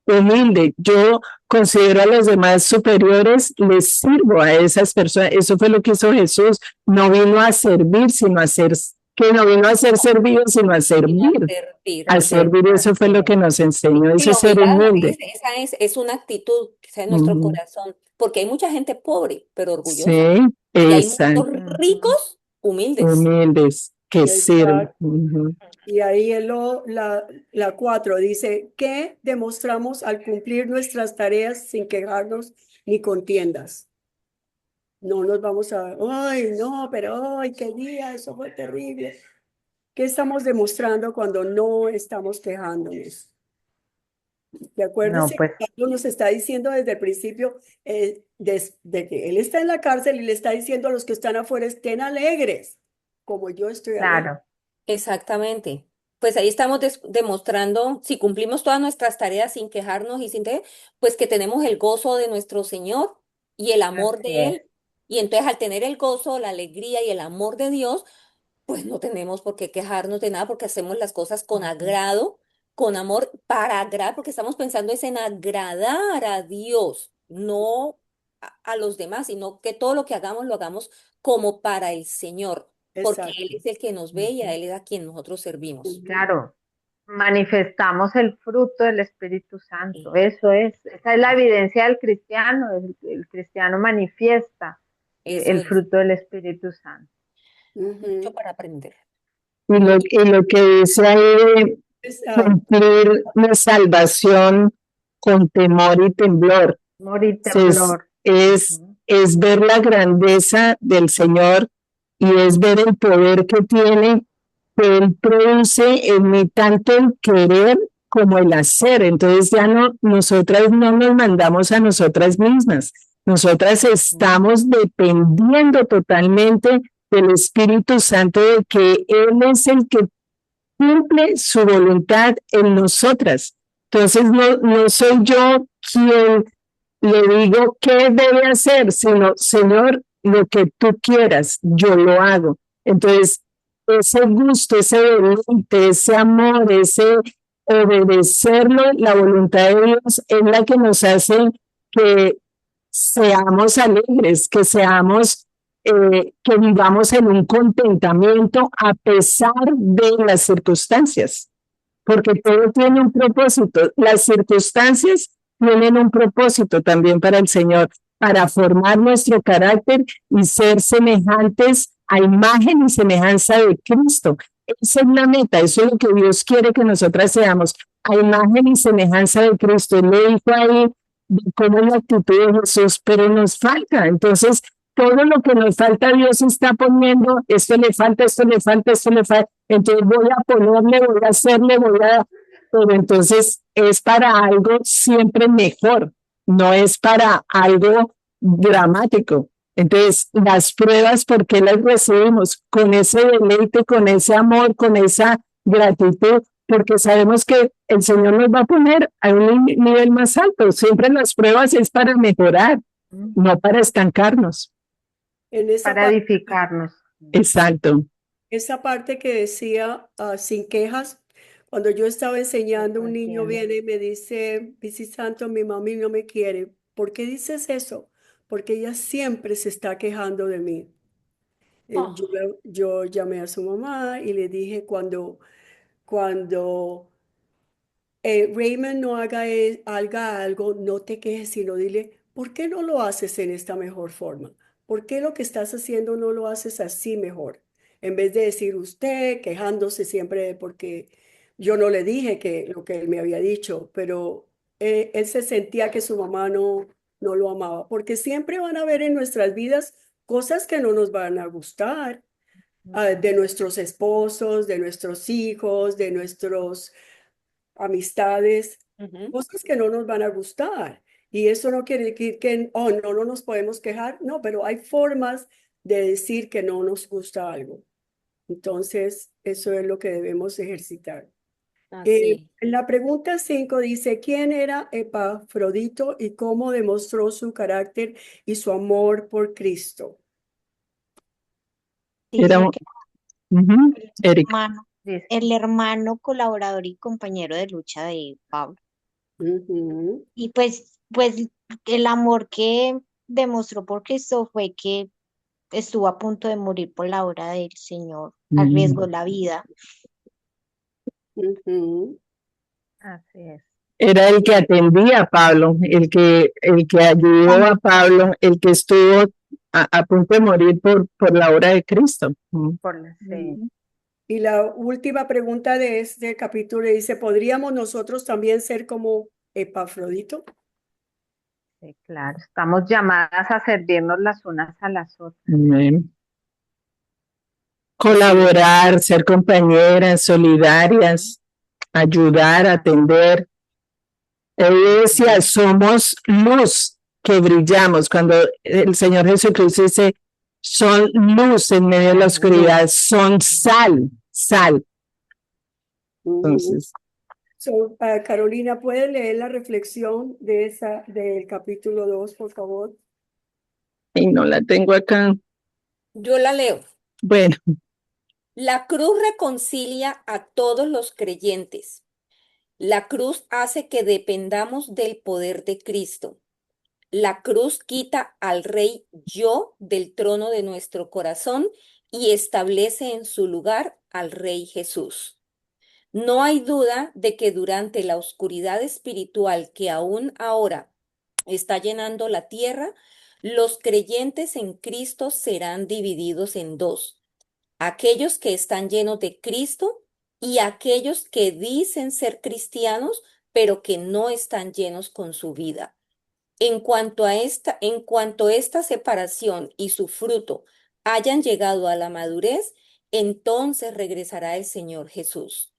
Speaker 3: humilde. Yo considero a los demás superiores, les sirvo a esas personas. Eso fue lo que hizo Jesús. No vino a servir, sino a ser, que no vino a ser servido, sino a
Speaker 2: Sino a
Speaker 3: servir.
Speaker 2: servir.
Speaker 3: A servir, eso fue lo que nos enseñó,
Speaker 2: Y
Speaker 3: eso
Speaker 2: la
Speaker 3: es ser
Speaker 2: humildad
Speaker 3: humilde.
Speaker 2: es una actitud que está en nuestro
Speaker 3: Ujú.
Speaker 2: corazón, porque hay mucha gente pobre, pero orgullosa.
Speaker 3: Sí,
Speaker 2: Y hay muchos
Speaker 3: exacto,
Speaker 2: ricos, humildes.
Speaker 3: humildes, que sirven.
Speaker 1: Exacto.
Speaker 3: Ujú.
Speaker 1: Y ahí la 4 dice, ¿qué demostramos al cumplir nuestras tareas sin quejarnos ni contiendas? No nos vamos a, ay, no, pero, ay, qué día, eso fue terrible. ¿Qué estamos demostrando cuando no estamos quejándonos? De
Speaker 4: No,
Speaker 1: acuérdese
Speaker 4: pues
Speaker 1: que Pablo nos está diciendo desde el principio, de que él está en la cárcel y le está diciendo a los que están afuera, estén alegres, como yo estoy alegre.
Speaker 4: claro,
Speaker 2: Exactamente. Pues ahí estamos demostrando, si cumplimos todas nuestras tareas sin quejarnos y pues que tenemos el gozo de nuestro Señor y el amor
Speaker 4: así
Speaker 2: de
Speaker 4: es.
Speaker 2: Él. Y entonces al tener el gozo, la alegría y el amor de Dios, pues no tenemos por qué quejarnos de nada porque hacemos las cosas con
Speaker 4: Ujú.
Speaker 2: agrado, con amor, para agradar, porque estamos pensando es en agradar a Dios, no a los demás, sino que todo lo que hagamos lo hagamos como para el Señor, porque Él
Speaker 1: Exacto.
Speaker 2: es el que nos ve y a
Speaker 4: Ujú.
Speaker 2: Él es a quien nosotros servimos.
Speaker 1: Ujú.
Speaker 4: Claro, manifestamos el fruto del Espíritu Santo.
Speaker 2: Eh,
Speaker 4: Eso es, esa es la evidencia del cristiano. El cristiano manifiesta
Speaker 2: Eso
Speaker 4: el
Speaker 2: es,
Speaker 4: fruto del Espíritu Santo.
Speaker 2: mucho
Speaker 1: Ujú.
Speaker 2: para aprender.
Speaker 3: Y lo que dice ahí de
Speaker 1: Es,
Speaker 3: cumplir la salvación con temor y temblor.
Speaker 4: Amor y
Speaker 3: Es,
Speaker 4: temblor.
Speaker 3: es,
Speaker 4: Ujú.
Speaker 3: es ver la grandeza del Señor y es ver el poder que tiene, que Él produce en mí tanto el querer como el hacer. Entonces ya no, nosotras no nos mandamos a nosotras mismas. Nosotras
Speaker 4: Ujú.
Speaker 3: estamos dependiendo totalmente del Espíritu Santo, de que Él es el que cumple su voluntad en nosotras. Entonces no soy yo quien le digo qué debe hacer, sino, Señor, lo que tú quieras, yo lo hago. Entonces, ese gusto, ese deleite, ese amor, ese obedecerlo, la voluntad de Dios es la que nos hace que seamos alegres, que vivamos en un contentamiento a pesar de las circunstancias, porque todo tiene un propósito. Las circunstancias tienen un propósito también para el Señor, para formar nuestro carácter y ser semejantes a imagen y semejanza de Cristo. Esa es la meta, eso es lo que Dios quiere que nosotras seamos, a imagen y semejanza de Cristo. Él le dijo ahí de cómo es la actitud de Jesús, pero nos falta. Entonces, todo lo que nos falta, Dios está poniendo, esto le falta, esto le falta, esto le falta. Entonces voy a ponerle, voy a hacerle, pero entonces es para algo siempre mejor, no es para algo dramático. Entonces, las pruebas, ¿por qué las recibimos? Con ese deleite, con ese amor, con esa gratitud, porque sabemos que el Señor nos va a poner a un nivel más alto. Siempre las pruebas es para mejorar,
Speaker 4: Ujú.
Speaker 3: no para estancarnos.
Speaker 1: en
Speaker 4: Para edificarnos.
Speaker 3: Exacto.
Speaker 1: esa parte que decía sin quejas, cuando yo estaba enseñando, un niño
Speaker 4: Entiendo.
Speaker 1: viene y me dice, Pichi Santo, mi mami no me quiere. ¿Por qué dices eso? Porque ella siempre se está quejando de mí.
Speaker 2: Oh,
Speaker 1: Yo llamé a su mamá y le dije cuando Raymond no haga algo, no te quejes, sino dile, ¿por qué no lo haces en esta mejor forma? ¿Por qué lo que estás haciendo no lo haces así mejor? En vez de decir usted, quejándose siempre de porque yo no le dije que lo que él me había dicho, pero él se sentía que su mamá no lo amaba, porque siempre van a haber en nuestras vidas cosas que no nos van a gustar,
Speaker 4: Ujú.
Speaker 1: de nuestros esposos, de nuestros hijos, de nuestros amistades,
Speaker 2: ujú.
Speaker 1: cosas que no nos van a gustar. Y eso no quiere decir que, oh, no nos podemos quejar, no, pero hay formas de decir que no nos gusta algo. Entonces, eso es lo que debemos ejercitar.
Speaker 2: Así.
Speaker 1: En la pregunta 5 dice, ¿quién era Epafrodito y cómo demostró su carácter y su amor por Cristo?
Speaker 3: Era,
Speaker 5: Dice que
Speaker 3: Erika.
Speaker 5: hermano,
Speaker 4: Dice,
Speaker 5: el hermano colaborador y compañero de lucha de Pablo.
Speaker 1: Ujú,
Speaker 5: Y pues el amor que demostró por Cristo fue que estuvo a punto de morir por la obra del Señor, arriesgó la vida.
Speaker 1: ujú.
Speaker 4: así es.
Speaker 3: Era el que atendía a Pablo, el que ayudó a Pablo, el que estuvo a punto de morir por la obra de Cristo.
Speaker 4: Sí.
Speaker 1: Y la última pregunta de este capítulo dice, ¿podríamos nosotros también ser como Epafrodito?
Speaker 4: Sí, claro, estamos llamadas a servirnos las unas a las otras.
Speaker 3: Amén.
Speaker 1: Sí,
Speaker 3: Colaborar, ser compañeras, solidarias, ayudar, atender. Él decía, somos luz que brillamos. Cuando el Señor Jesucristo dice, son luz en medio de la
Speaker 4: Luz.
Speaker 3: oscuridad, son sal, sal.
Speaker 1: ujú.
Speaker 3: Entonces,
Speaker 1: Carolina, ¿puedes leer la reflexión de del capítulo 2, por favor?
Speaker 3: y no la tengo acá.
Speaker 2: Yo la leo.
Speaker 3: Bueno,
Speaker 2: La cruz reconcilia a todos los creyentes. La cruz hace que dependamos del poder de Cristo. La cruz quita al rey yo del trono de nuestro corazón y establece en su lugar al rey Jesús. No hay duda de que durante la oscuridad espiritual que aún ahora está llenando la tierra, los creyentes en Cristo serán divididos en dos: aquellos que están llenos de Cristo y aquellos que dicen ser cristianos, pero que no están llenos con su vida. En cuanto esta separación y su fruto hayan llegado a la madurez, entonces regresará el Señor Jesús.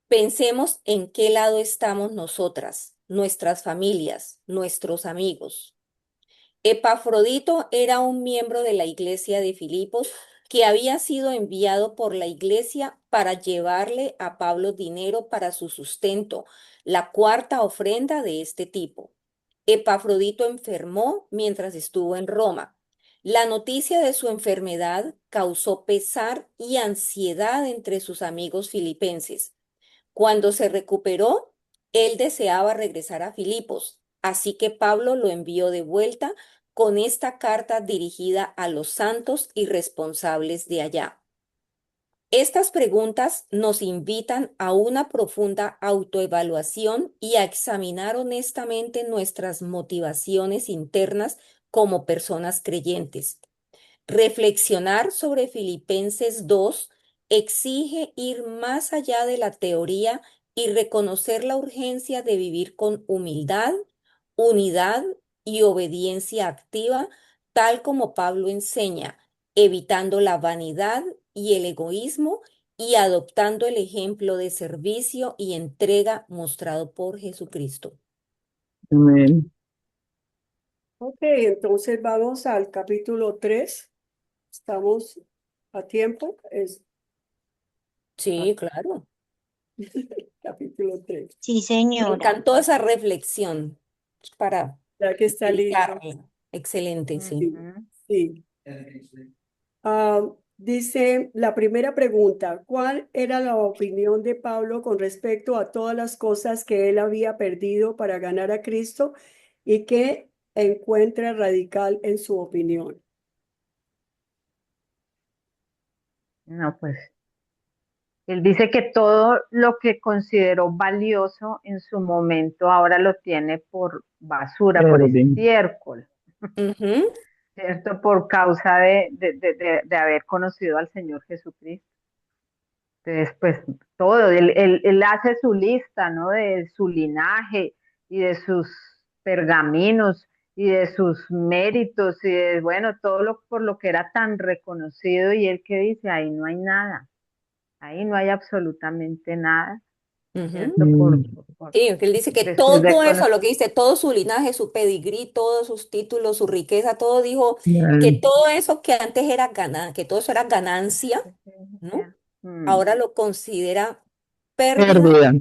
Speaker 2: Pensemos en qué lado estamos nosotras, nuestras familias, nuestros amigos. Epafrodito era un miembro de la iglesia de Filipos que había sido enviado por la iglesia para llevarle a Pablo dinero para su sustento, la cuarta ofrenda de este tipo. Epafrodito enfermó mientras estuvo en Roma. La noticia de su enfermedad causó pesar y ansiedad entre sus amigos filipenses. Cuando se recuperó, él deseaba regresar a Filipos, así que Pablo lo envió de vuelta con esta carta dirigida a los santos y responsables de allá. Estas preguntas nos invitan a una profunda autoevaluación y a examinar honestamente nuestras motivaciones internas como personas creyentes. Reflexionar sobre Filipenses 2 exige ir más allá de la teoría y reconocer la urgencia de vivir con humildad, unidad y obediencia activa, tal como Pablo enseña, evitando la vanidad y el egoísmo y adoptando el ejemplo de servicio y entrega mostrado por Jesucristo.
Speaker 3: amén.
Speaker 1: Ok, entonces vamos al capítulo 3. Estamos a tiempo. Es
Speaker 2: Sí, claro.
Speaker 1: capítulo 3.
Speaker 5: Sí,
Speaker 2: Me
Speaker 5: señora.
Speaker 2: encantó esa reflexión para
Speaker 1: Ya que está listo.
Speaker 2: meditarla. Excelente, sí.
Speaker 1: Sí,
Speaker 4: Ujú.
Speaker 1: sí. Dice la primera pregunta, ¿cuál era la opinión de Pablo con respecto a todas las cosas que él había perdido para ganar a Cristo y qué encuentra radical en su opinión?
Speaker 4: No, pues él dice que todo lo que consideró valioso en su momento ahora lo tiene por basura, por
Speaker 3: Orden.
Speaker 4: estiércol,
Speaker 2: Ujú.
Speaker 4: ¿cierto? Por causa de haber conocido al Señor Jesucristo. Entonces, pues todo, él hace su lista, ¿no? De su linaje y de sus pergaminos y de sus méritos y de, bueno, todo lo por lo que era tan reconocido y él que dice, ahí no hay nada, ahí no hay absolutamente nada,
Speaker 2: Ujú.
Speaker 4: ¿cierto?
Speaker 3: Mm,
Speaker 2: Sí, que él dice que
Speaker 4: Después de
Speaker 2: todo eso,
Speaker 4: conocer.
Speaker 2: lo que dice, todo su linaje, su pedigrí, todos sus títulos, su riqueza, todo dijo que
Speaker 3: mm,
Speaker 2: todo eso que antes era que todo eso era ganancia, ¿no? Ahora lo considera pérdida,
Speaker 3: pérdida.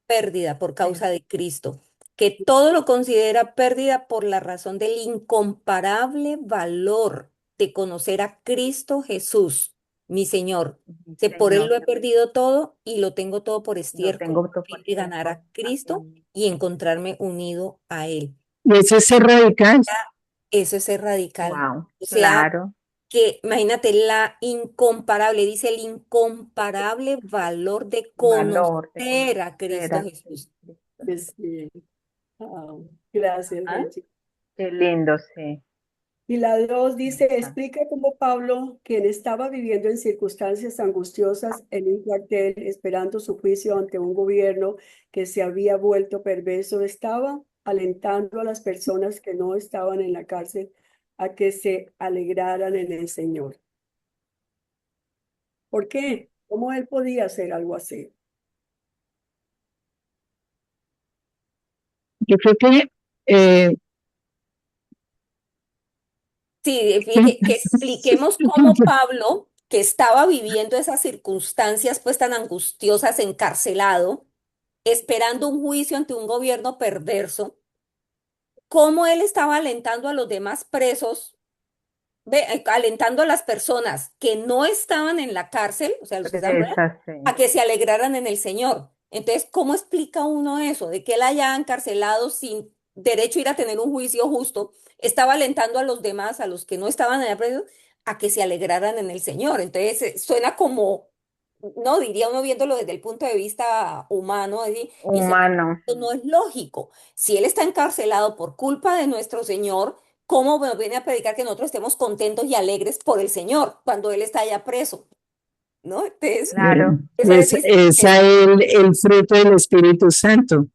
Speaker 2: pérdida por
Speaker 4: Sí.
Speaker 2: causa de Cristo, que todo lo considera pérdida por la razón del incomparable valor de conocer a Cristo Jesús, mi Señor.
Speaker 4: Sí,
Speaker 2: Que por Él
Speaker 4: Señor,
Speaker 2: lo he perdido todo y lo tengo todo por
Speaker 4: lo
Speaker 2: estiércol,
Speaker 4: tengo
Speaker 2: a
Speaker 4: todo
Speaker 2: fin
Speaker 4: por
Speaker 2: de ganar
Speaker 4: tiempo.
Speaker 2: a Cristo y encontrarme unido a Él.
Speaker 3: Y ese es ser radical.
Speaker 2: Eso es ser radical.
Speaker 4: Wow,
Speaker 2: O sea,
Speaker 4: claro,
Speaker 2: que imagínate la incomparable, dice el incomparable valor de
Speaker 4: valor de
Speaker 2: conocer a
Speaker 4: conocer
Speaker 2: Cristo
Speaker 4: a
Speaker 2: Jesús.
Speaker 1: Sí. Gracias,
Speaker 2: ¿Ah?
Speaker 1: Benji.
Speaker 4: Qué lindo, sí.
Speaker 1: Y la 2 dice,
Speaker 4: Exacto.
Speaker 1: explica cómo Pablo, quien estaba viviendo en circunstancias angustiosas en un cuartel, esperando su juicio ante un gobierno que se había vuelto perverso, estaba alentando a las personas que no estaban en la cárcel a que se alegraran en el Señor. ¿Por qué? ¿Cómo él podía hacer algo así?
Speaker 3: Yo creo que eh,
Speaker 2: Sí, que expliquemos cómo Pablo, que estaba viviendo esas circunstancias pues tan angustiosas, encarcelado, esperando un juicio ante un gobierno perverso, cómo él estaba alentando a los demás presos, alentando a las personas que no estaban en la cárcel, o sea, los que estaban fuera,
Speaker 4: Esa sí.
Speaker 2: a que se alegraran en el Señor. Entonces, ¿cómo explica uno eso? De que él haya encarcelado sin derecho a ir a tener un juicio justo, estaba alentando a los demás, a los que no estaban en la prisión, a que se alegraran en el Señor. Entonces, suena como, no diría uno viéndolo desde el punto de vista humano, así, dice,
Speaker 4: Humano.
Speaker 2: esto no es lógico. Si él está encarcelado por culpa de nuestro Señor, ¿cómo nos viene a predicar que nosotros estemos contentos y alegres por el Señor cuando Él está allá preso? ¿No? Entonces,
Speaker 4: Claro.
Speaker 2: esa es
Speaker 3: esa el fruto del Espíritu Santo.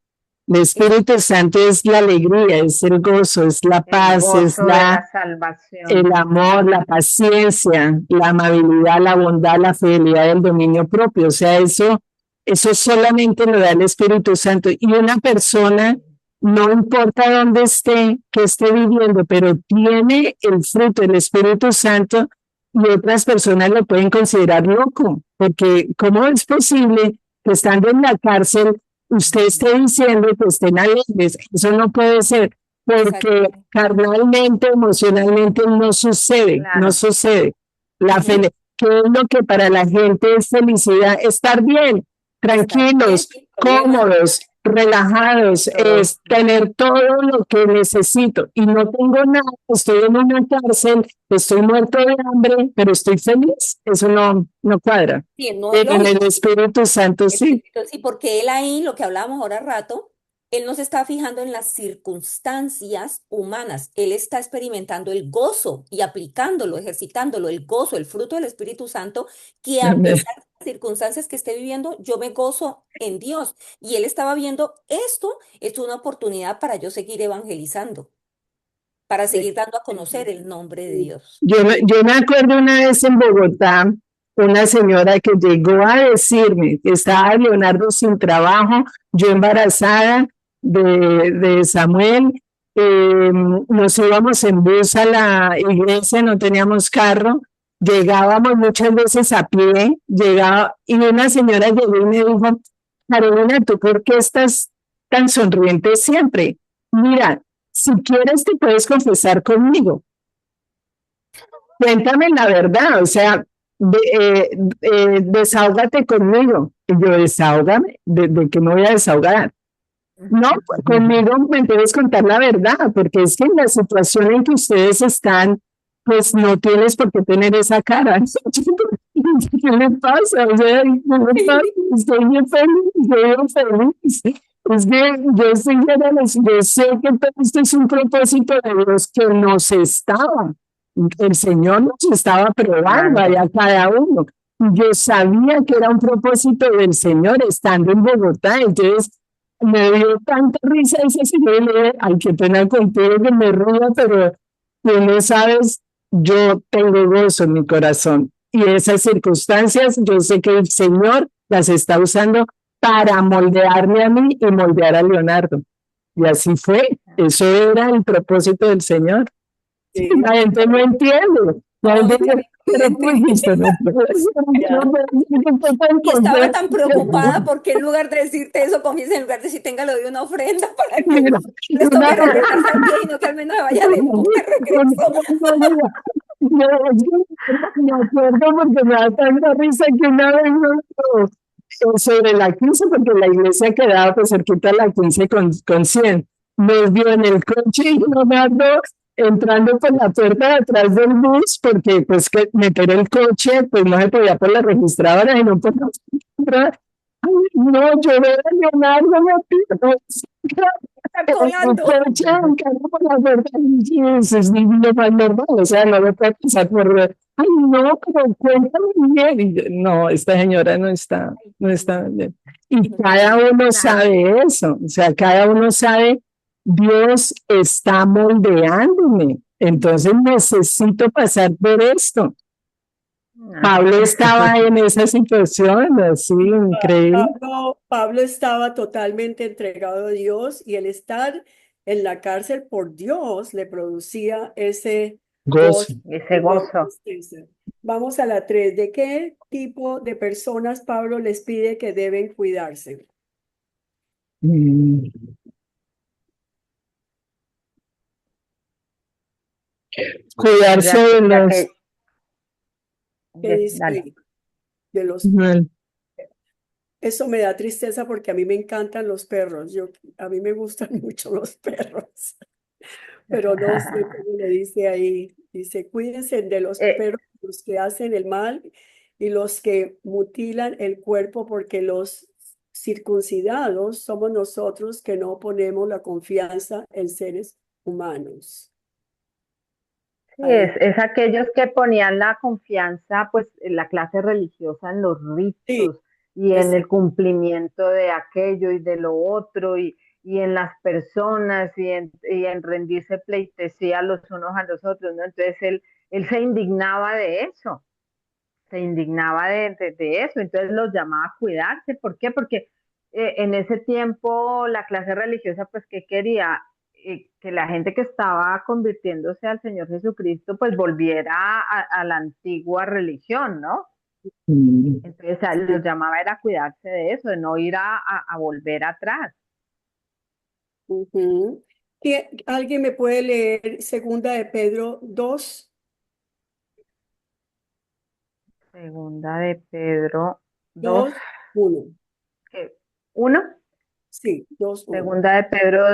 Speaker 3: El
Speaker 2: es-
Speaker 3: Espíritu Santo es la alegría, es el gozo, es la
Speaker 4: El
Speaker 3: paz, es
Speaker 4: gozo de la salvación.
Speaker 3: el amor, la paciencia, la amabilidad, la bondad, la fidelidad, el dominio propio. O sea, eso solamente lo da el Espíritu Santo. Y una persona, no importa dónde esté, que esté viviendo, pero tiene el fruto del Espíritu Santo y otras personas lo pueden considerar loco, porque ¿cómo es posible que estando en la cárcel usted esté diciendo que estén alegres? Eso no puede ser porque
Speaker 2: exacto.
Speaker 3: carnalmente, emocionalmente no sucede, no
Speaker 4: Claro.
Speaker 3: sucede. La
Speaker 2: Ujú.
Speaker 3: ¿qué es lo que para la gente es felicidad? Estar bien,
Speaker 2: Estar bien,
Speaker 3: tranquilos,
Speaker 2: sin problemas.
Speaker 3: cómodos, relajados,
Speaker 4: Todo.
Speaker 3: es tener todo lo que necesito y no tengo nada, estoy en una cárcel, estoy muerto de hambre, pero estoy feliz. Eso no cuadra.
Speaker 2: Sí, no es
Speaker 3: Pero en el
Speaker 2: lógico.
Speaker 3: Espíritu Santo sí.
Speaker 2: Sí, porque Él ahí, lo que hablábamos ahora rato, Él no se está fijando en las circunstancias humanas. Él está experimentando el gozo y aplicándolo, ejercitándolo, el gozo, el fruto del Espíritu Santo, que a
Speaker 3: Amén.
Speaker 2: pesar de las circunstancias que esté viviendo, yo me gozo en Dios. Y Él estaba viendo esto, es una oportunidad para yo seguir evangelizando, para seguir dando a conocer el nombre de Dios.
Speaker 3: Yo me acuerdo una vez en Bogotá, una señora que llegó a decirme que estaba Leonardo sin trabajo, yo embarazada de Samuel, nos íbamos en bus a la iglesia, no teníamos carro, llegábamos muchas veces a pie, llegaba, y una señora llegó y me dijo, Carolina, ¿tú por qué estás tan sonriente siempre? Mira, si quieres te puedes confesar conmigo. Cuéntame la verdad, o sea, desahógate conmigo. Y yo, desahógame, ¿de qué me voy a desahogar? No, conmigo me puedes contar la verdad, porque es que en la situación en que ustedes están, pues no tienes por qué tener esa cara. ¿Qué le pasa? O sea, ¿qué le pasa? Estoy bien feliz, estoy bien feliz. Es que yo sé que todo esto es un propósito de Dios que nos estaba. El Señor nos estaba probando
Speaker 4: Dando.
Speaker 3: allá cada uno. Yo sabía que era un propósito del Señor estando en Bogotá, entonces me dio tanta risa ese señor, le dije, ay, qué pena contigo que me ría, pero tú no sabes, yo tengo gozo en mi corazón. Y esas circunstancias, yo sé que el Señor las está usando para moldearme a mí y moldear a Leonardo. Y así fue, eso era el propósito del Señor.
Speaker 1: Sí,
Speaker 3: La gente no entiende. La
Speaker 2: No,
Speaker 3: gente
Speaker 2: es
Speaker 3: dice, pero
Speaker 2: imprudente.
Speaker 3: pues esto no puede ser,
Speaker 1: ya.
Speaker 3: no puede ser que esté tan
Speaker 2: Y estaba
Speaker 3: contento.
Speaker 2: tan preocupada porque en lugar de decirte eso, confiesa, en lugar de decir, tenga, le doy una ofrenda para que
Speaker 3: Mira,
Speaker 2: no les
Speaker 3: una,
Speaker 2: toque regresarse a pie, sino que al menos se vaya de regreso.
Speaker 3: me acuerdo porque me da tanta risa que una vez sobre la 15, porque la iglesia quedaba pues cerquita de la 15 con 100, me vio en el coche y Leonardo entrando por la puerta de atrás del bus, porque pues que meter el coche, pues no se podía por la registradora, sino por la... Ay, no, yo veo a Leonardo, me pido.
Speaker 1: colando.
Speaker 3: Coche encargo por la puerta y eso es lo más normal, o sea, no me puede pasar por, ay, no, pero cuéntame bien. Y yo, no, esta señora no está bien. Y cada uno sabe eso, o sea, cada uno sabe, Dios está moldeándome, entonces necesito pasar por esto. Pablo estaba en esa situación, así, increíble.
Speaker 1: Pablo estaba totalmente entregado a Dios y el estar en la cárcel por Dios le producía ese
Speaker 3: Gozo.
Speaker 1: gozo
Speaker 4: Ese
Speaker 1: en vez de
Speaker 4: gozo.
Speaker 1: tristeza. Vamos a la 3. ¿De qué tipo de personas Pablo les pide que deben cuidarse?
Speaker 3: Mm, Cuidarse de
Speaker 4: Ya
Speaker 3: los,
Speaker 4: que,
Speaker 1: ¿Qué dice
Speaker 4: dale.
Speaker 1: ahí? De los,
Speaker 3: mal.
Speaker 1: eso me da tristeza porque a mí me encantan los perros. A mí me gustan mucho los perros, pero no sé cómo le dice ahí. Dice, cuídense de los
Speaker 4: Eh,
Speaker 1: perros, los que hacen el mal y los que mutilan el cuerpo, porque los circuncidados somos nosotros que no ponemos la confianza en seres humanos.
Speaker 4: Sí,
Speaker 1: Ahí.
Speaker 4: es aquellos que ponían la confianza, pues, en la clase religiosa, en los
Speaker 1: Sí,
Speaker 4: ritos y en el cumplimiento de aquello y de lo otro y en las personas y en rendirse pleitesía los unos a los otros, ¿no? Entonces él se indignaba de eso, se indignaba de eso, entonces los llamaba a cuidarse. ¿Por qué? Porque en ese tiempo la clase religiosa, pues, ¿qué quería? Que la gente que estaba convirtiéndose al Señor Jesucristo, pues volviera a la antigua religión, ¿no?
Speaker 3: Mm.
Speaker 4: Entonces los llamaba era a cuidarse de eso, de no ir a volver atrás.
Speaker 1: Ujú. ¿Alguien me puede leer segunda de Pedro 2?
Speaker 4: Segunda de Pedro 2,
Speaker 1: 2, 1.
Speaker 4: 1.
Speaker 1: Sí, 2, 1.
Speaker 4: Segunda de Pedro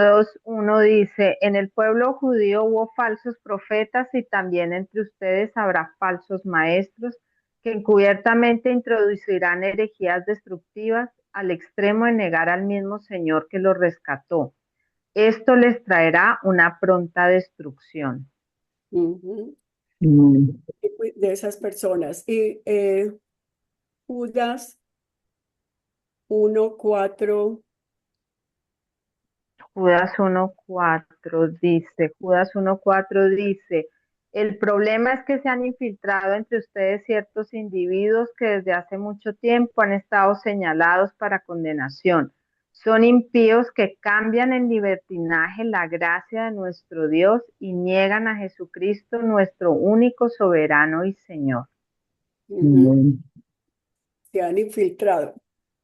Speaker 4: 2:1 dice, en el pueblo judío hubo falsos profetas y también entre ustedes habrá falsos maestros que encubiertamente introducirán herejías destructivas al extremo de negar al mismo Señor que los rescató. Esto les traerá una pronta destrucción.
Speaker 1: Ujú.
Speaker 3: Mm.
Speaker 1: De esas personas. Y Judas 1:4.
Speaker 4: Judas 1:4 dice, el problema es que se han infiltrado entre ustedes ciertos individuos que desde hace mucho tiempo han estado señalados para condenación. Son impíos que cambian en libertinaje la gracia de nuestro Dios y niegan a Jesucristo, nuestro único soberano y Señor.
Speaker 3: Mm.
Speaker 1: Se han infiltrado.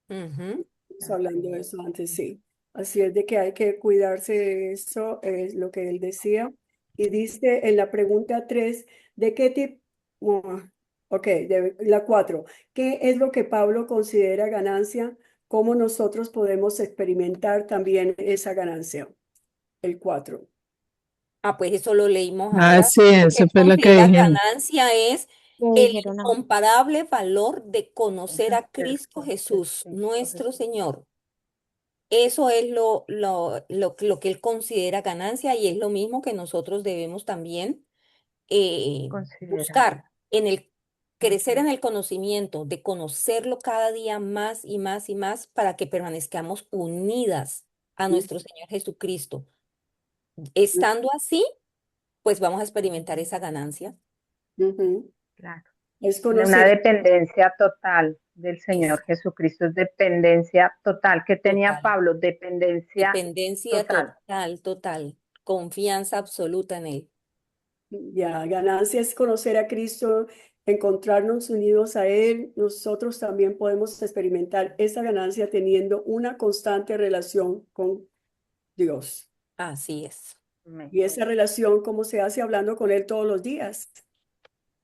Speaker 2: Ujú.
Speaker 1: Estamos hablando de eso antes, sí. Así es de que hay que cuidarse de eso, es lo que él decía. Y dice en la pregunta 3, ¿de qué tipo? Ok, de la 4, ¿qué es lo que Pablo considera ganancia? ¿Cómo nosotros podemos experimentar también esa ganancia? El 4.
Speaker 2: Ah, pues eso lo leímos
Speaker 3: Ah,
Speaker 2: ahora.
Speaker 3: sí,
Speaker 2: Lo que
Speaker 3: eso
Speaker 2: él
Speaker 3: fue lo que
Speaker 2: considera
Speaker 3: dijimos.
Speaker 2: ganancia es
Speaker 5: ¿Qué
Speaker 2: el
Speaker 5: dijeron ahora?
Speaker 2: incomparable valor de conocer a
Speaker 4: Conocer
Speaker 2: Cristo Jesús,
Speaker 4: Cristo
Speaker 2: nuestro
Speaker 4: Jesús.
Speaker 2: Señor. Eso es lo que él considera ganancia y es lo mismo que nosotros debemos también
Speaker 4: Considera.
Speaker 2: buscar en el crecer en el conocimiento, de conocerlo cada día más y más y más para que permanezcamos unidas a nuestro Señor Jesucristo. Estando así, pues vamos a experimentar esa ganancia.
Speaker 1: Ujú.
Speaker 4: Claro.
Speaker 1: Es
Speaker 4: Una
Speaker 1: conocer.
Speaker 4: dependencia total del
Speaker 2: Es
Speaker 4: Señor Jesucristo, es dependencia total. ¿Qué tenía
Speaker 2: total.
Speaker 4: Pablo? Dependencia
Speaker 2: Dependencia
Speaker 4: total.
Speaker 2: total, total. Confianza absoluta en Él.
Speaker 1: Ya, ganancia es conocer a Cristo, encontrarnos unidos a Él. Nosotros también podemos experimentar esa ganancia teniendo una constante relación con Dios.
Speaker 2: Así es.
Speaker 4: Amén.
Speaker 1: Y esa relación, ¿cómo se hace? Hablando con Él todos los días.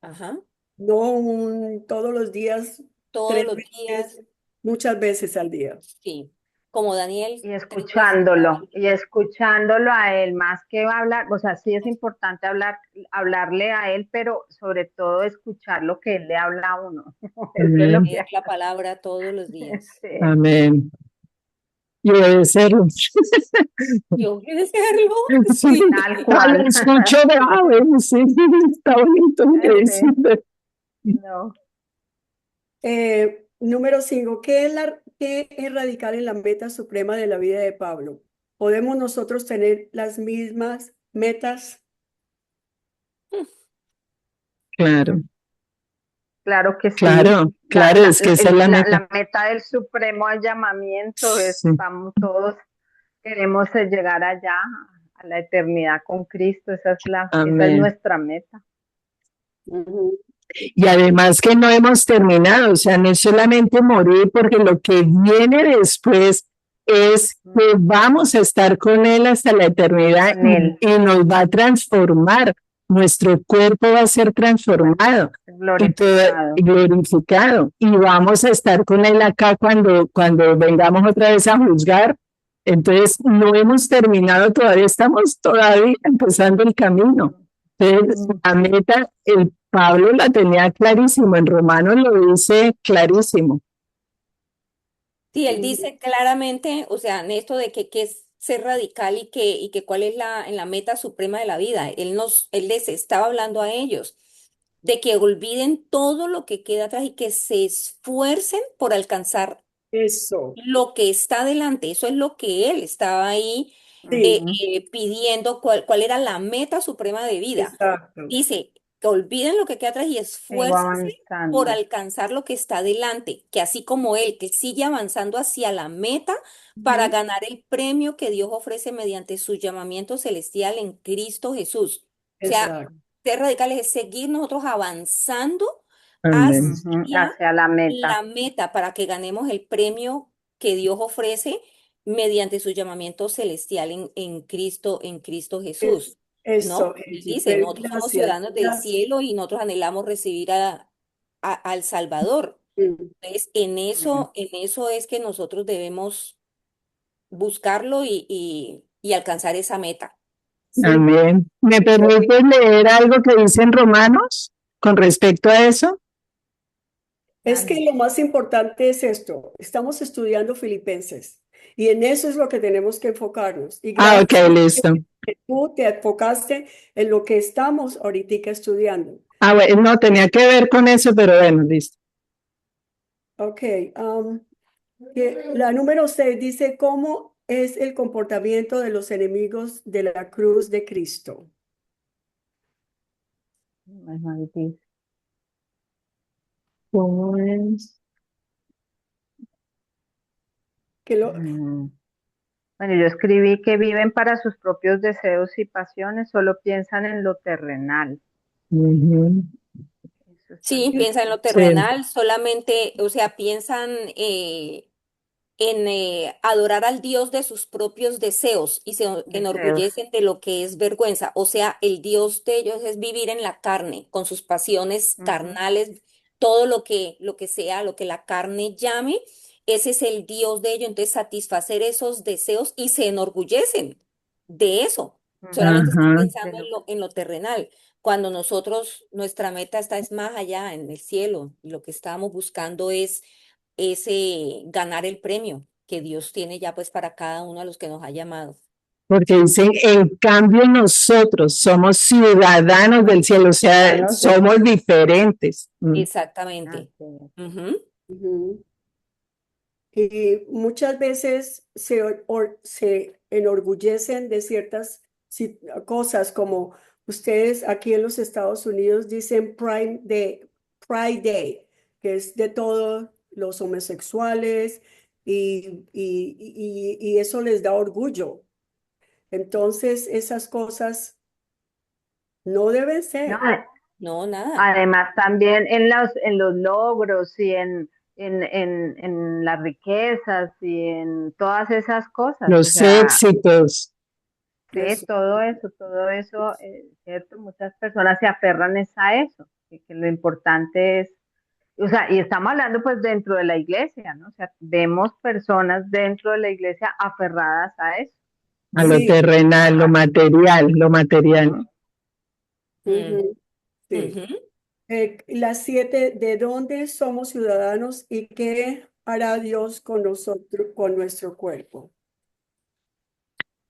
Speaker 2: Ajá.
Speaker 1: No todos los días,
Speaker 2: Todos
Speaker 1: 3
Speaker 2: los días,
Speaker 1: veces, muchas veces al día.
Speaker 2: sí. Como Daniel,
Speaker 4: Y
Speaker 2: 3 veces al
Speaker 4: escuchándolo, y
Speaker 2: día.
Speaker 4: escuchándolo a él, más que hablar, o sea, sí es importante hablarle a él, pero sobre todo escuchar lo que él le habla a uno. Eso es lo
Speaker 3: Amén.
Speaker 4: que
Speaker 2: Leer la palabra todos los días.
Speaker 4: sí.
Speaker 3: Amén. y obedecerlo.
Speaker 2: Y obedecerlo,
Speaker 3: Sí,
Speaker 2: sí.
Speaker 4: Tal cual.
Speaker 3: lo escucho de bueno, sí, está bonito lo que
Speaker 4: Sí,
Speaker 3: dice.
Speaker 4: no.
Speaker 1: Número 5, qué es radical en la meta suprema de la vida de Pablo? ¿Podemos nosotros tener las mismas metas?
Speaker 3: Claro,
Speaker 4: Claro que sí.
Speaker 3: claro, claro, es que esa es la meta.
Speaker 4: La meta del supremo llamamiento es,
Speaker 3: Sí,
Speaker 4: estamos todos, queremos llegar allá, a la eternidad con Cristo, esa es
Speaker 3: amén.
Speaker 4: nuestra meta.
Speaker 1: Ujú.
Speaker 3: Y además que no hemos terminado, o sea, no es solamente morir, porque lo que viene después es que vamos a estar con Él hasta la eternidad
Speaker 4: Con Él,
Speaker 3: y nos va a transformar. Nuestro cuerpo va a ser transformado y todo
Speaker 4: glorificado.
Speaker 3: glorificado. Y vamos a estar con Él acá cuando vengamos otra vez a juzgar. Entonces, no hemos terminado todavía, estamos todavía empezando el camino. Entonces, la meta, el Pablo la tenía clarísimo, en Romanos lo dice clarísimo.
Speaker 2: Sí, él
Speaker 1: Sí,
Speaker 2: dice claramente, o sea, en esto de que es ser radical y que cuál es en la meta suprema de la vida. Él les estaba hablando a ellos de que olviden todo lo que queda atrás y que se esfuercen por alcanzar
Speaker 1: eso,
Speaker 2: lo que está delante. Eso es lo que él estaba ahí
Speaker 1: sí,
Speaker 2: pidiendo, cuál era la meta suprema de vida.
Speaker 1: exacto.
Speaker 2: Dice que olviden lo que queda atrás y
Speaker 4: Sigo
Speaker 2: esfuércense por
Speaker 4: avanzando.
Speaker 2: alcanzar lo que está delante, que así como él, que sigue avanzando hacia la meta para
Speaker 1: Ujú.
Speaker 2: ganar el premio que Dios ofrece mediante su llamamiento celestial en Cristo Jesús. O sea,
Speaker 1: Exacto.
Speaker 2: ser radicales es seguir nosotros avanzando
Speaker 3: Amén.
Speaker 2: hacia
Speaker 4: Hacia la
Speaker 2: la
Speaker 4: meta.
Speaker 2: meta para que ganemos el premio que Dios ofrece mediante su llamamiento celestial en Cristo
Speaker 1: Es,
Speaker 2: Jesús.
Speaker 1: eso,
Speaker 2: ¿No? Él
Speaker 1: Angie,
Speaker 2: dice,
Speaker 1: pues,
Speaker 2: nosotros somos
Speaker 1: gracias,
Speaker 2: ciudadanos del
Speaker 1: gracias.
Speaker 2: cielo y nosotros anhelamos recibir al Salvador.
Speaker 1: Mm,
Speaker 2: Entonces,
Speaker 4: Mm.
Speaker 2: en eso es que nosotros debemos buscarlo y alcanzar esa meta.
Speaker 1: sí,
Speaker 3: Amén. ¿Me
Speaker 1: y lo-
Speaker 3: permites leer algo que dice en Romanos con respecto a eso?
Speaker 1: es que
Speaker 4: Dale.
Speaker 1: lo más importante es esto. Estamos estudiando Filipenses y en eso es lo que tenemos que enfocarnos. Y
Speaker 3: Ah, ok,
Speaker 1: gracias
Speaker 3: listo.
Speaker 1: que tú te enfocaste en lo que estamos ahorita estudiando.
Speaker 3: Ah, bueno, no tenía que ver con eso, pero bueno, listo.
Speaker 1: Ok, la número 6 dice, ¿cómo es el comportamiento de los enemigos de la cruz de Cristo?
Speaker 4: Ajá, difícil.
Speaker 3: Pues,
Speaker 1: Que lo,
Speaker 4: Mm. Bueno, yo escribí que viven para sus propios deseos y pasiones, solo piensan en lo terrenal.
Speaker 3: ujú,
Speaker 4: Eso está
Speaker 2: Sí, piensan en lo
Speaker 3: sí,
Speaker 2: terrenal, solamente, o sea, piensan en adorar al Dios de sus propios deseos y se
Speaker 4: deseos.
Speaker 2: enorgullecen de lo que es vergüenza. O sea, el Dios de ellos es vivir en la carne, con sus pasiones
Speaker 4: Ujú.
Speaker 2: carnales, todo lo que sea, lo que la carne llame, ese es el Dios de ellos. Entonces, satisfacer esos deseos y se enorgullecen de eso. Solamente están
Speaker 3: ajá.
Speaker 4: De
Speaker 2: pensando
Speaker 4: lo-
Speaker 2: en lo terrenal. Cuando nosotros, nuestra meta está es más allá, en el cielo, y lo que estamos buscando es ese ganar el premio que Dios tiene ya pues para cada uno de los que nos ha llamado.
Speaker 3: Porque dicen, en cambio nosotros somos ciudadanos del cielo, o sea,
Speaker 4: Ciudadanos del
Speaker 3: somos
Speaker 4: cielo.
Speaker 3: diferentes.
Speaker 2: Exactamente.
Speaker 4: Así es.
Speaker 2: Ujú.
Speaker 1: Ujú. Y muchas veces se enorgullecen de ciertas cosas, como ustedes aquí en los Estados Unidos dicen Pride Day, que es de todos los homosexuales y eso les da orgullo. Entonces, esas cosas no deben
Speaker 4: No,
Speaker 1: ser.
Speaker 2: No, nada.
Speaker 4: además también en los logros y en las riquezas y en todas esas cosas. O
Speaker 3: Los
Speaker 4: sea,
Speaker 3: éxitos.
Speaker 4: sí,
Speaker 1: Los-
Speaker 4: todo eso, cierto, muchas personas se aferran es a eso, y que lo importante es, o sea, y estamos hablando pues dentro de la iglesia, ¿no? O sea, vemos personas dentro de la iglesia aferradas a eso.
Speaker 3: A lo
Speaker 1: Sí,
Speaker 3: terrenal, lo material, lo material.
Speaker 4: Ujú.
Speaker 2: Mm,
Speaker 1: ujú, sí.
Speaker 2: ujú.
Speaker 1: Las 7, ¿de dónde somos ciudadanos y qué? hará Dios con nosotros, con nuestro cuerpo?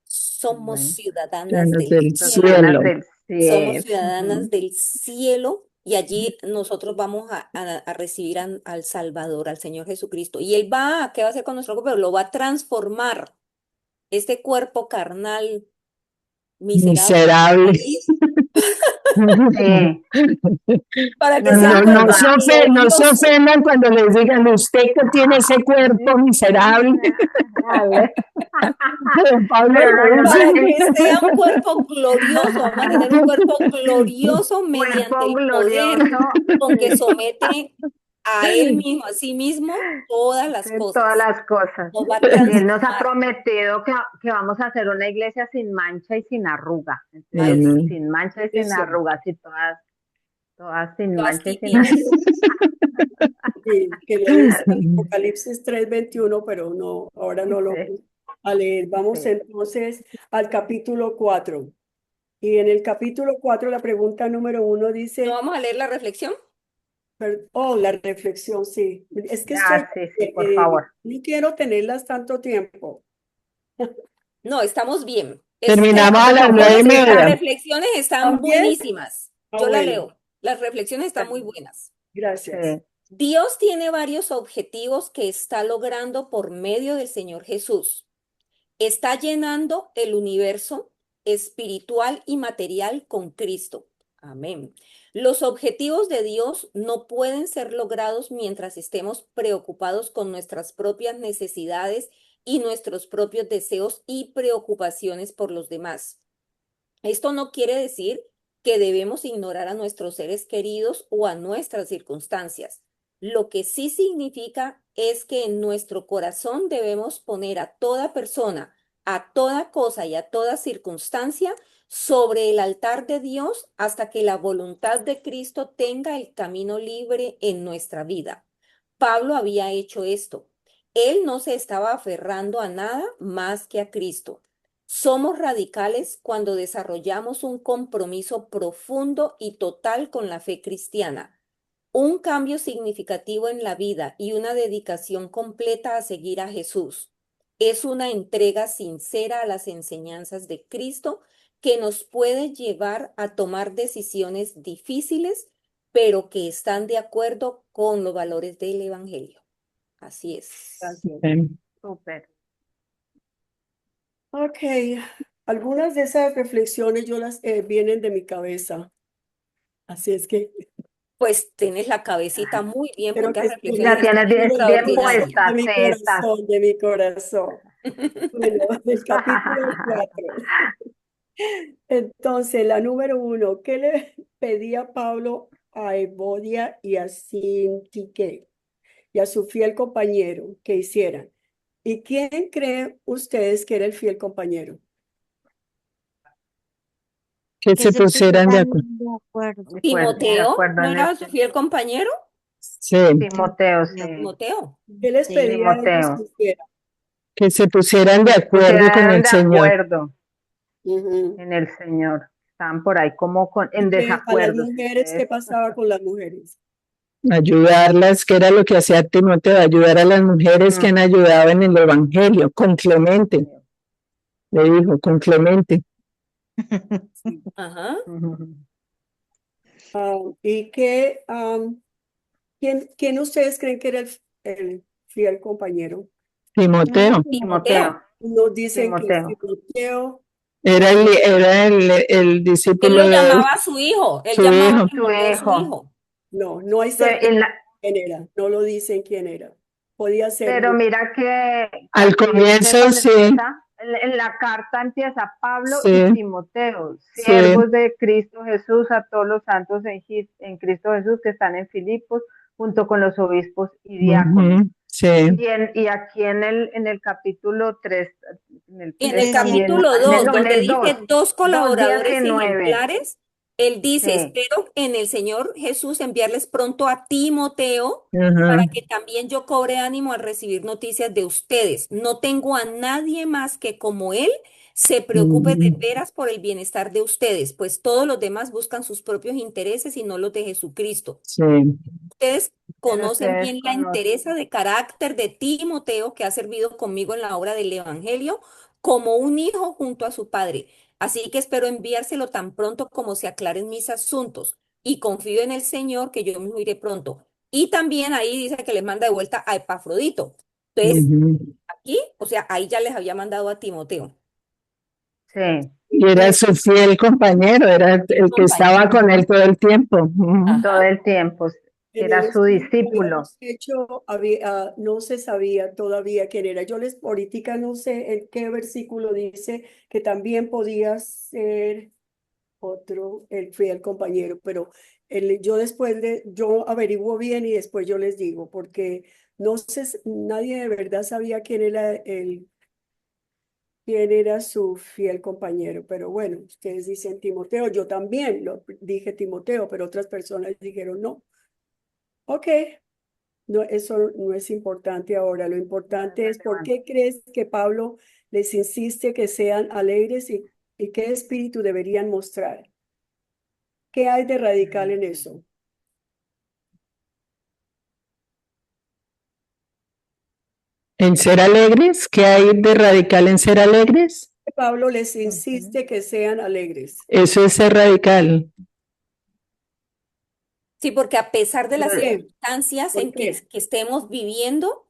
Speaker 2: Somos
Speaker 4: Bueno,
Speaker 2: ciudadanas
Speaker 3: Ciudadanos
Speaker 2: del
Speaker 3: del
Speaker 2: cielo.
Speaker 4: ciudadanas
Speaker 3: cielo.
Speaker 4: del
Speaker 2: Somos
Speaker 4: cielo.
Speaker 2: ciudadanas del cielo y allí nosotros vamos a recibir al Salvador, al Señor Jesucristo. Y Él ¿qué va a hacer con nuestro cuerpo? Lo va a transformar. Este cuerpo carnal, miserable,
Speaker 3: Miserable.
Speaker 2: infeliz,
Speaker 4: Sí,
Speaker 2: para que
Speaker 4: nos
Speaker 2: sea un
Speaker 3: No,
Speaker 4: va, nos
Speaker 2: cuerpo
Speaker 4: va.
Speaker 3: no se
Speaker 2: glorioso,
Speaker 3: ofendan cuando les digan, usted que tiene ese cuerpo miserable.
Speaker 4: Miserable.
Speaker 3: Pero Pablo
Speaker 4: Pero no,
Speaker 3: lo
Speaker 4: nos va
Speaker 2: para
Speaker 3: dice.
Speaker 2: que sea un cuerpo glorioso. Vamos a tener un cuerpo glorioso mediante
Speaker 4: cuerpo
Speaker 2: el poder
Speaker 4: glorioso,
Speaker 2: con que
Speaker 4: sí,
Speaker 2: somete a Él mismo, a sí mismo, todas las
Speaker 4: de todas
Speaker 2: cosas.
Speaker 4: las cosas.
Speaker 2: Nos va a
Speaker 4: Y Él nos ha
Speaker 2: transformar.
Speaker 4: prometido que vamos a hacer una iglesia sin mancha y sin arruga. Entonces,
Speaker 2: Eso,
Speaker 3: Amén.
Speaker 4: sin mancha y sin
Speaker 1: Eso.
Speaker 4: arrugas y todas sin
Speaker 2: todas
Speaker 4: mancha y sin arrugas.
Speaker 2: tibias.
Speaker 1: Sí, que lo dice en Apocalipsis 3:21, pero no, ahora no lo
Speaker 4: Sí,
Speaker 1: vamos a leer. Vamos
Speaker 4: sí.
Speaker 1: entonces al capítulo 4. Y en el capítulo 4, la pregunta número 1
Speaker 2: ¿No
Speaker 1: dice,
Speaker 2: vamos a leer la reflexión?
Speaker 1: la reflexión, sí. Es que
Speaker 4: Ah, sí, sí, por favor.
Speaker 1: no quiero tenerlas tanto tiempo.
Speaker 2: No, estamos bien.
Speaker 3: Terminamos a
Speaker 4: Estamos
Speaker 3: las
Speaker 4: son
Speaker 3: 9:30.
Speaker 2: Las
Speaker 4: corticas.
Speaker 2: reflexiones están
Speaker 1: ¿También?
Speaker 2: buenísimas.
Speaker 1: Ah,
Speaker 2: Yo la
Speaker 1: bueno,
Speaker 2: leo. Las reflexiones están muy buenas.
Speaker 1: gracias.
Speaker 4: Sí,
Speaker 2: Dios tiene varios objetivos que está logrando por medio del Señor Jesús. Está llenando el universo espiritual y material con Cristo. Amén. Los objetivos de Dios no pueden ser logrados mientras estemos preocupados con nuestras propias necesidades y nuestros propios deseos y preocupaciones por los demás. Esto no quiere decir que debemos ignorar a nuestros seres queridos o a nuestras circunstancias. Lo que sí significa es que en nuestro corazón debemos poner a toda persona, a toda cosa y a toda circunstancia sobre el altar de Dios hasta que la voluntad de Cristo tenga el camino libre en nuestra vida. Pablo había hecho esto. Él no se estaba aferrando a nada más que a Cristo. Somos radicales cuando desarrollamos un compromiso profundo y total con la fe cristiana, un cambio significativo en la vida y una dedicación completa a seguir a Jesús. Es una entrega sincera a las enseñanzas de Cristo que nos puede llevar a tomar decisiones difíciles, pero que están de acuerdo con los valores del Evangelio. Así es.
Speaker 1: Gracias.
Speaker 4: súper.
Speaker 1: Ok, algunas de esas reflexiones yo las vienen de mi cabeza. Así es que
Speaker 2: Pues tienes la cabecita muy bien
Speaker 1: espero
Speaker 2: porque
Speaker 1: que
Speaker 2: las
Speaker 1: estén
Speaker 2: reflexiones
Speaker 4: La
Speaker 1: bien,
Speaker 2: están
Speaker 4: tienes bien, bien
Speaker 2: extraordinarias.
Speaker 1: de
Speaker 4: puesta,
Speaker 1: mi
Speaker 4: sí, está.
Speaker 1: corazón, de mi corazón. Bueno, el capítulo 4. Entonces, la número 1, ¿qué le pedía Pablo a Evodia y a Sintique y a su fiel compañero que hicieran? ¿Y quién creen ustedes que era el fiel compañero?
Speaker 3: Que
Speaker 5: Que
Speaker 3: se
Speaker 5: se
Speaker 3: pusieran de
Speaker 5: pusieran
Speaker 3: acuerdo.
Speaker 5: de acuerdo.
Speaker 4: De
Speaker 2: Timoteo,
Speaker 4: acuerdo
Speaker 2: ¿no
Speaker 4: en
Speaker 2: era
Speaker 4: eso.
Speaker 2: su fiel compañero?
Speaker 3: Sí,
Speaker 4: Timoteo,
Speaker 5: Timoteo.
Speaker 4: sí.
Speaker 2: Timoteo.
Speaker 1: ¿Qué les
Speaker 5: Sí.
Speaker 1: pedía a ellos que
Speaker 4: Timoteo.
Speaker 1: hicieran?
Speaker 3: que se pusieran de
Speaker 4: Que se
Speaker 3: acuerdo con
Speaker 4: pusieran
Speaker 3: el
Speaker 4: de
Speaker 3: Señor.
Speaker 4: acuerdo
Speaker 1: Ujú.
Speaker 4: en el Señor. Estaban por ahí como en
Speaker 1: ¿Y que a las
Speaker 4: desacuerdo.
Speaker 1: mujeres, qué pasaba con las mujeres?
Speaker 3: Ayudarlas, que era lo que hacía Timoteo, ayudar a las mujeres que han ayudado en el Evangelio, con Clemente, le dijo, con Clemente.
Speaker 1: Sí.
Speaker 2: Ajá.
Speaker 1: ¿Y quién ustedes creen que era el fiel compañero?
Speaker 3: Timoteo,
Speaker 2: Timoteo.
Speaker 1: Unos dicen que es
Speaker 4: Timoteo.
Speaker 1: Timoteo,
Speaker 3: era el
Speaker 2: Él
Speaker 3: discípulo
Speaker 2: lo
Speaker 3: de él,
Speaker 2: llamaba su hijo. Él
Speaker 3: su
Speaker 2: llamaba a
Speaker 3: hijo.
Speaker 4: Su
Speaker 2: Timoteo su
Speaker 4: hijo.
Speaker 2: hijo.
Speaker 1: no hay
Speaker 4: Pero
Speaker 1: certeza quién era, no lo dicen quién era. Podía ser
Speaker 4: pero mira que
Speaker 3: Al
Speaker 4: aquí dice
Speaker 3: comienzo,
Speaker 4: cuando
Speaker 3: sí,
Speaker 4: empieza, en la carta empieza Pablo y
Speaker 3: sí,
Speaker 4: Timoteo,
Speaker 3: sí,
Speaker 4: siervos de Cristo Jesús, a todos los santos en Cristo Jesús que están en Filipos, junto con los obispos y diáconos.
Speaker 3: sí.
Speaker 4: Y aquí en el capítulo 3, en el
Speaker 2: Y en
Speaker 4: 3
Speaker 2: el
Speaker 5: Decía,
Speaker 4: también,
Speaker 2: capítulo 2,
Speaker 4: no, en
Speaker 2: donde
Speaker 4: el 2,
Speaker 2: dice dos
Speaker 4: 2
Speaker 2: colaboradores
Speaker 4: 19.
Speaker 2: ejemplares, Él dice,
Speaker 4: Sí,
Speaker 2: espero en el Señor Jesús enviarles pronto a Timoteo para
Speaker 3: Ajá.
Speaker 2: que también yo cobre ánimo al recibir noticias de ustedes. No tengo a nadie más que como él se preocupe de
Speaker 3: Ujú.
Speaker 2: veras por el bienestar de ustedes, pues todos los demás buscan sus propios intereses y no los de Jesucristo.
Speaker 3: Sí.
Speaker 2: Ustedes
Speaker 4: pero
Speaker 2: conocen
Speaker 4: ustedes
Speaker 2: bien la
Speaker 4: conocen.
Speaker 2: entereza de carácter de Timoteo, que ha servido conmigo en la obra del Evangelio, como un hijo junto a su padre. Así que espero enviárselo tan pronto como se aclaren mis asuntos. Y confío en el Señor que yo mismo iré pronto. Y también ahí dice que les manda de vuelta a Epafrodito. Entonces,
Speaker 3: Ujú.
Speaker 2: aquí, o sea, ahí ya les había mandado a Timoteo.
Speaker 4: Sí,
Speaker 3: Y era
Speaker 1: Pero,
Speaker 3: su fiel compañero, era el que estaba con él
Speaker 2: Compañero.
Speaker 3: todo el tiempo. Ujú.
Speaker 4: todo
Speaker 2: Ajá.
Speaker 4: el tiempo.
Speaker 1: en el
Speaker 4: Era su
Speaker 1: estudio que
Speaker 4: discípulo.
Speaker 1: habíamos hecho, no se sabía todavía quién era. Yo les, ahorita no sé en qué versículo dice que también podía ser otro, el fiel compañero, pero yo averiguo bien y después yo les digo, porque no sé, nadie de verdad sabía quién era su fiel compañero, pero bueno, ustedes dicen Timoteo, yo también lo dije Timoteo, pero otras personas dijeron no. Ok, no, eso no es importante ahora, lo
Speaker 4: No es
Speaker 1: importante es por
Speaker 4: relevante.
Speaker 1: qué crees que Pablo les insiste que sean alegres y qué espíritu deberían mostrar. ¿Qué hay de radical en eso?
Speaker 3: En ser alegres, ¿qué hay de radical en ser alegres?
Speaker 1: Pablo les
Speaker 4: Ujú.
Speaker 1: insiste que sean alegres.
Speaker 3: Eso es ser radical,
Speaker 2: Sí, porque a pesar de
Speaker 1: ¿Por
Speaker 2: las
Speaker 4: Pero,
Speaker 1: qué?
Speaker 2: circunstancias
Speaker 1: ¿Por
Speaker 2: en
Speaker 1: qué?
Speaker 2: que estemos viviendo,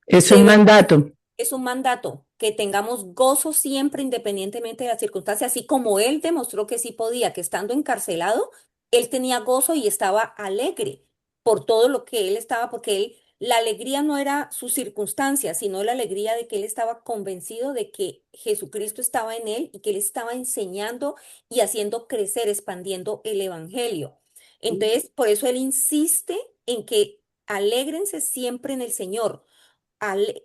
Speaker 3: es un
Speaker 2: debemos,
Speaker 3: mandato.
Speaker 2: es un mandato, que tengamos gozo siempre independientemente de las circunstancias, así como él demostró que sí podía, que estando encarcelado, él tenía gozo y estaba alegre por todo lo que él estaba, porque él, la alegría no era su circunstancia, sino la alegría de que él estaba convencido de que Jesucristo estaba en él y que él estaba enseñando y haciendo crecer, expandiendo el evangelio. Entonces, por eso él insiste en que alégrense siempre en el Señor.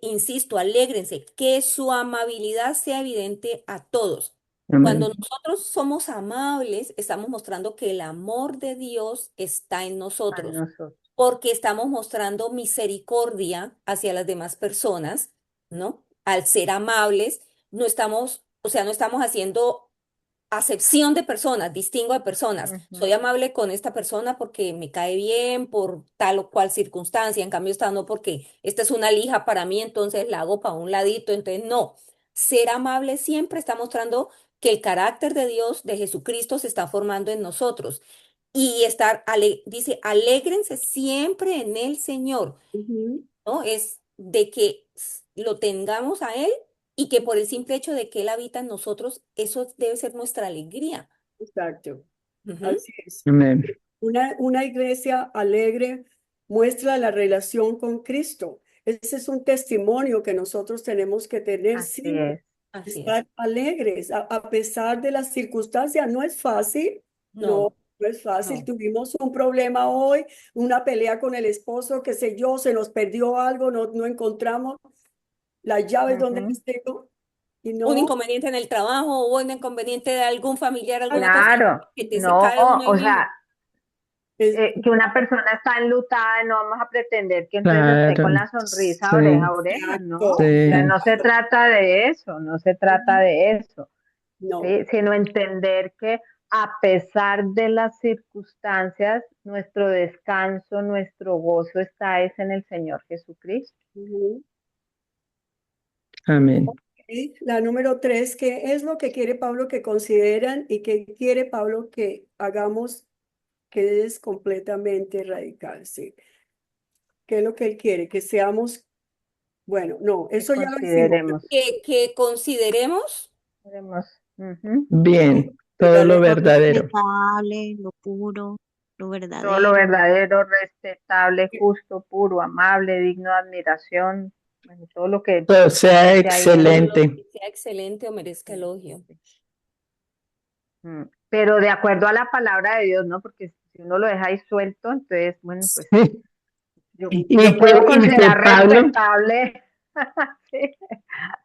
Speaker 2: Insisto, alégrense, que su amabilidad sea evidente a todos. Cuando
Speaker 3: Amén.
Speaker 2: nosotros somos amables, estamos mostrando que el amor de Dios está en
Speaker 4: a
Speaker 2: nosotros,
Speaker 4: nosotros.
Speaker 2: porque estamos mostrando misericordia hacia las demás personas, ¿no? Al ser amables, no estamos, o sea, no estamos haciendo acepción de personas, distingo de personas. Soy
Speaker 4: Ujú.
Speaker 2: amable con esta persona porque me cae bien por tal o cual circunstancia, en cambio esta no porque esta es una lija para mí, entonces la hago para un ladito, entonces no. Ser amable siempre está mostrando que el carácter de Dios, de Jesucristo, se está formando en nosotros. Y dice, alégrense siempre en el Señor.
Speaker 1: Ujú,
Speaker 2: ¿No? Es de que lo tengamos a Él y que por el simple hecho de que Él habita en nosotros, eso debe ser nuestra alegría.
Speaker 1: exacto,
Speaker 2: Ujú.
Speaker 1: así es.
Speaker 3: Amén.
Speaker 1: Una iglesia alegre muestra la relación con Cristo. Ese es un testimonio que nosotros tenemos que tener
Speaker 4: Así
Speaker 1: siempre.
Speaker 4: es.
Speaker 2: Así es.
Speaker 1: Estar alegres a pesar de las circunstancias. No es fácil, no,
Speaker 2: No,
Speaker 1: no es fácil.
Speaker 2: no.
Speaker 1: Tuvimos un problema hoy, una pelea con el esposo, qué sé yo, se nos perdió algo, no encontramos las llaves donde
Speaker 4: Ujú.
Speaker 1: las tengo y
Speaker 2: Un
Speaker 1: no,
Speaker 2: inconveniente en el trabajo o un inconveniente de algún familiar, alguna cosa
Speaker 4: Claro,
Speaker 2: que te se
Speaker 4: no,
Speaker 2: cae uno ahí
Speaker 4: o
Speaker 2: mismo.
Speaker 4: sea,
Speaker 1: es,
Speaker 4: que una persona está enlutada, no vamos a pretender que entonces esté con
Speaker 3: Claro.
Speaker 4: la sonrisa oreja a
Speaker 3: Sí,
Speaker 4: oreja, no,
Speaker 1: exacto,
Speaker 4: o sea,
Speaker 3: sí.
Speaker 4: no se trata de eso, no se trata
Speaker 1: ujú,
Speaker 4: de eso,
Speaker 1: no,
Speaker 4: ¿sí? Sino entender que a pesar de las circunstancias, nuestro descanso, nuestro gozo está es en el Señor Jesucristo.
Speaker 1: ujú.
Speaker 3: Amén.
Speaker 1: Y la número tres, ¿qué es lo que quiere Pablo que consideran y qué quiere Pablo que hagamos que es completamente radical? Sí. ¿Qué es lo que él quiere? Que seamos, bueno, no,
Speaker 4: Que
Speaker 1: eso ya lo hicimos.
Speaker 4: consideremos,
Speaker 2: Que consideremos,
Speaker 4: ujú,
Speaker 1: Todo
Speaker 3: Bien, todo lo
Speaker 1: verdadero,
Speaker 5: Lo
Speaker 3: verdadero.
Speaker 5: respetable, lo puro, lo
Speaker 4: todo lo
Speaker 5: verdadero.
Speaker 4: verdadero, respetable, justo, puro, amable, digno de admiración, bueno, todo lo que
Speaker 3: Todo sea
Speaker 4: dice ahí en
Speaker 2: todo
Speaker 4: el...
Speaker 2: lo
Speaker 3: excelente.
Speaker 2: que sea excelente o merezca
Speaker 4: Sí,
Speaker 2: elogio.
Speaker 4: sí. Pero de acuerdo a la palabra de Dios, ¿no? Porque si uno lo deja ahí suelto, entonces, bueno, pues
Speaker 3: Sí.
Speaker 4: yo,
Speaker 3: Y
Speaker 4: yo
Speaker 3: que,
Speaker 4: puedo
Speaker 3: y que
Speaker 4: considerar
Speaker 3: Pablo,
Speaker 4: respetable. Sí.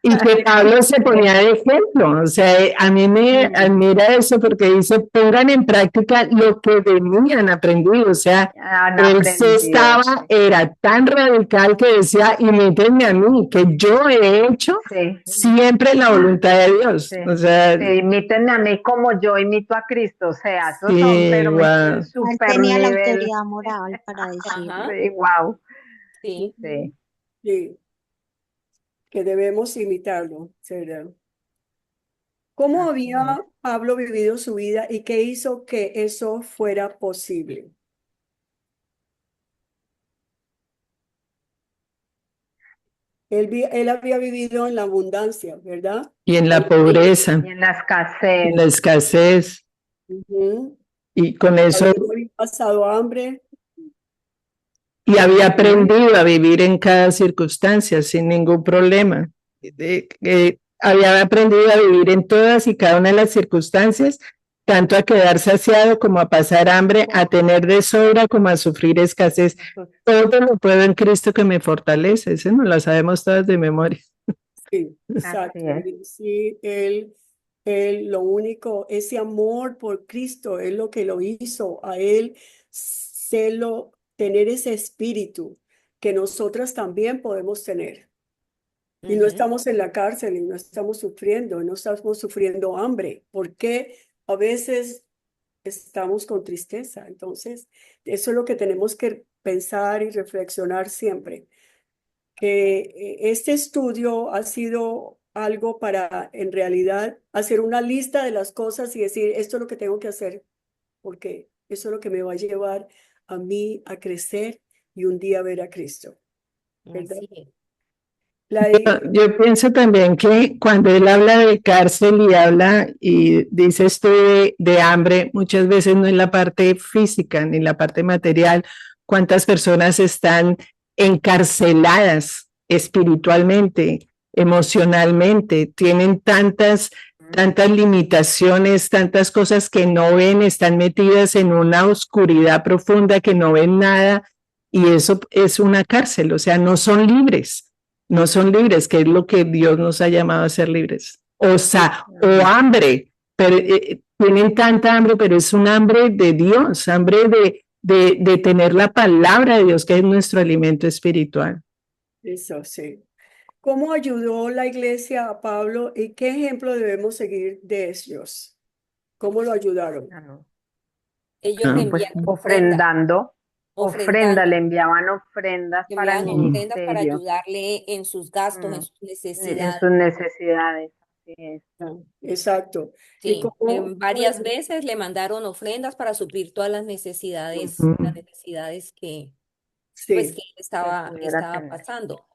Speaker 3: Y que Pablo se ponía de ejemplo, o sea, a mí me admira eso porque dice, pongan en práctica lo que de mí han aprendido, o sea,
Speaker 4: Han
Speaker 3: él se
Speaker 4: aprendido,
Speaker 3: estaba, era tan radical que decía, imítenme a mí, que yo he hecho
Speaker 4: sí.
Speaker 3: siempre la voluntad de Dios,
Speaker 4: Sí,
Speaker 3: o sea,
Speaker 4: sí, imítenme a mí como yo imito a Cristo, o sea, esos son,
Speaker 3: sí,
Speaker 4: pero
Speaker 3: wow.
Speaker 5: Él
Speaker 4: super
Speaker 5: tenía la
Speaker 4: nivel,
Speaker 5: autoridad moral para decirlo.
Speaker 2: Ajá,
Speaker 4: sí, wow,
Speaker 2: sí.
Speaker 4: sí.
Speaker 1: Sí, que debemos imitarlo, ¿verdad? ¿Cómo
Speaker 4: Así es.
Speaker 1: había Pablo vivido su vida y qué hizo que eso fuera posible? Él había vivido en la abundancia, ¿verdad?
Speaker 3: Y en
Speaker 1: En
Speaker 3: la
Speaker 1: la riqueza.
Speaker 3: pobreza,
Speaker 4: Y en la
Speaker 3: en
Speaker 4: escasez,
Speaker 3: la escasez,
Speaker 1: Ujú.
Speaker 3: y con
Speaker 1: Tal
Speaker 3: eso,
Speaker 1: vez no había pasado hambre.
Speaker 3: y había
Speaker 4: ujú,
Speaker 3: aprendido a vivir en cada circunstancia sin ningún problema. Había aprendido a vivir en todas y cada una de las circunstancias, tanto a quedar saciado como a pasar hambre, a tener de sobra como a sufrir escasez.
Speaker 4: pues,
Speaker 3: Todo lo puedo en Cristo que me fortalece. Eso no lo sabemos todas de memoria.
Speaker 1: Sí,
Speaker 4: así
Speaker 1: exacto.
Speaker 4: es.
Speaker 1: Y sí, él, lo único, ese amor por Cristo es lo que lo hizo a él tener ese espíritu que nosotras también podemos tener. Y no
Speaker 2: Ujú.
Speaker 1: estamos en la cárcel y no estamos sufriendo, no estamos sufriendo hambre, porque a veces estamos con tristeza. Entonces, eso es lo que tenemos que pensar y reflexionar siempre, que este estudio ha sido algo para, en realidad, hacer una lista de las cosas y decir, esto es lo que tengo que hacer, porque eso es lo que me va a llevar a mí a crecer y un día ver a Cristo, ¿verdad?
Speaker 2: Así es.
Speaker 1: La,
Speaker 3: Yo pienso también que cuando él habla de cárcel y habla y dice esto de hambre, muchas veces no es la parte física ni la parte material. ¿Cuántas personas están encarceladas espiritualmente, emocionalmente? Tienen tantas limitaciones, tantas cosas que no ven, están metidas en una oscuridad profunda que no ven nada y eso es una cárcel, o sea, no son libres, no son libres, que es lo que Dios nos ha llamado a ser libres. O
Speaker 4: Amén.
Speaker 3: hambre, pero tienen tanta hambre, pero es un hambre de Dios, hambre de tener la palabra de Dios, que es nuestro alimento espiritual.
Speaker 1: eso sí. ¿Cómo ayudó la iglesia a Pablo y qué ejemplo debemos seguir de ellos? ¿Cómo lo ayudaron?
Speaker 4: Ah, no.
Speaker 2: Ellos le
Speaker 3: ¿No?
Speaker 4: Pues
Speaker 2: envían ofrenda,
Speaker 4: ofrendando, ofrenda, le
Speaker 2: ofrendando,
Speaker 4: enviaban ofrendas
Speaker 2: le
Speaker 4: para el
Speaker 2: envían ofrendas para
Speaker 4: ministerio,
Speaker 2: ayudarle en sus gastos, en
Speaker 4: mm,
Speaker 2: sus
Speaker 4: en
Speaker 2: necesidades.
Speaker 4: sus necesidades, así es.
Speaker 1: Ah, exacto. ¿Y
Speaker 2: Sí,
Speaker 1: cómo?
Speaker 2: varias veces le mandaron ofrendas para suplir todas las
Speaker 3: Ujú.
Speaker 2: necesidades que, pues, que
Speaker 1: Sí,
Speaker 2: él
Speaker 4: Que pudiera
Speaker 2: estaba
Speaker 4: tener.
Speaker 2: pasando.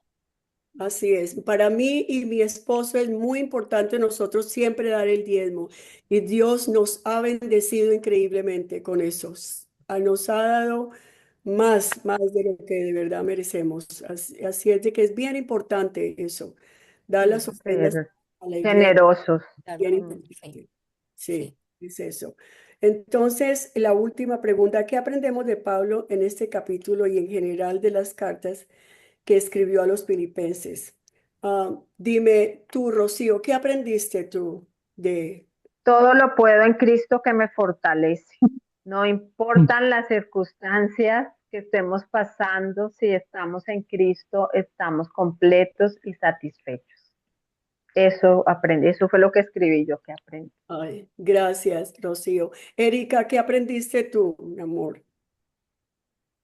Speaker 1: así es. Para mí y mi esposo es muy importante nosotros siempre dar el diezmo. Y Dios nos ha bendecido increíblemente con eso. Nos ha dado más de lo que de verdad merecemos. Así es de que es bien importante eso. Dar las ofrendas
Speaker 4: Ser
Speaker 1: a la iglesia.
Speaker 4: generosos.
Speaker 2: Claro,
Speaker 1: Bien
Speaker 2: sí,
Speaker 1: importante. Sí,
Speaker 2: sí.
Speaker 1: es eso. Entonces, la última pregunta, ¿qué aprendemos de Pablo en este capítulo y en general de las cartas que escribió a los filipenses? Dime tú, Rocío, ¿qué aprendiste tú de...
Speaker 4: Todo lo puedo en Cristo que me fortalece. No importan las circunstancias que estemos pasando, si estamos en Cristo, estamos completos y satisfechos. Eso aprendí, eso fue lo que escribí yo que aprendí.
Speaker 1: Ay, gracias, Rocío. Erika, ¿qué aprendiste tú, mi amor?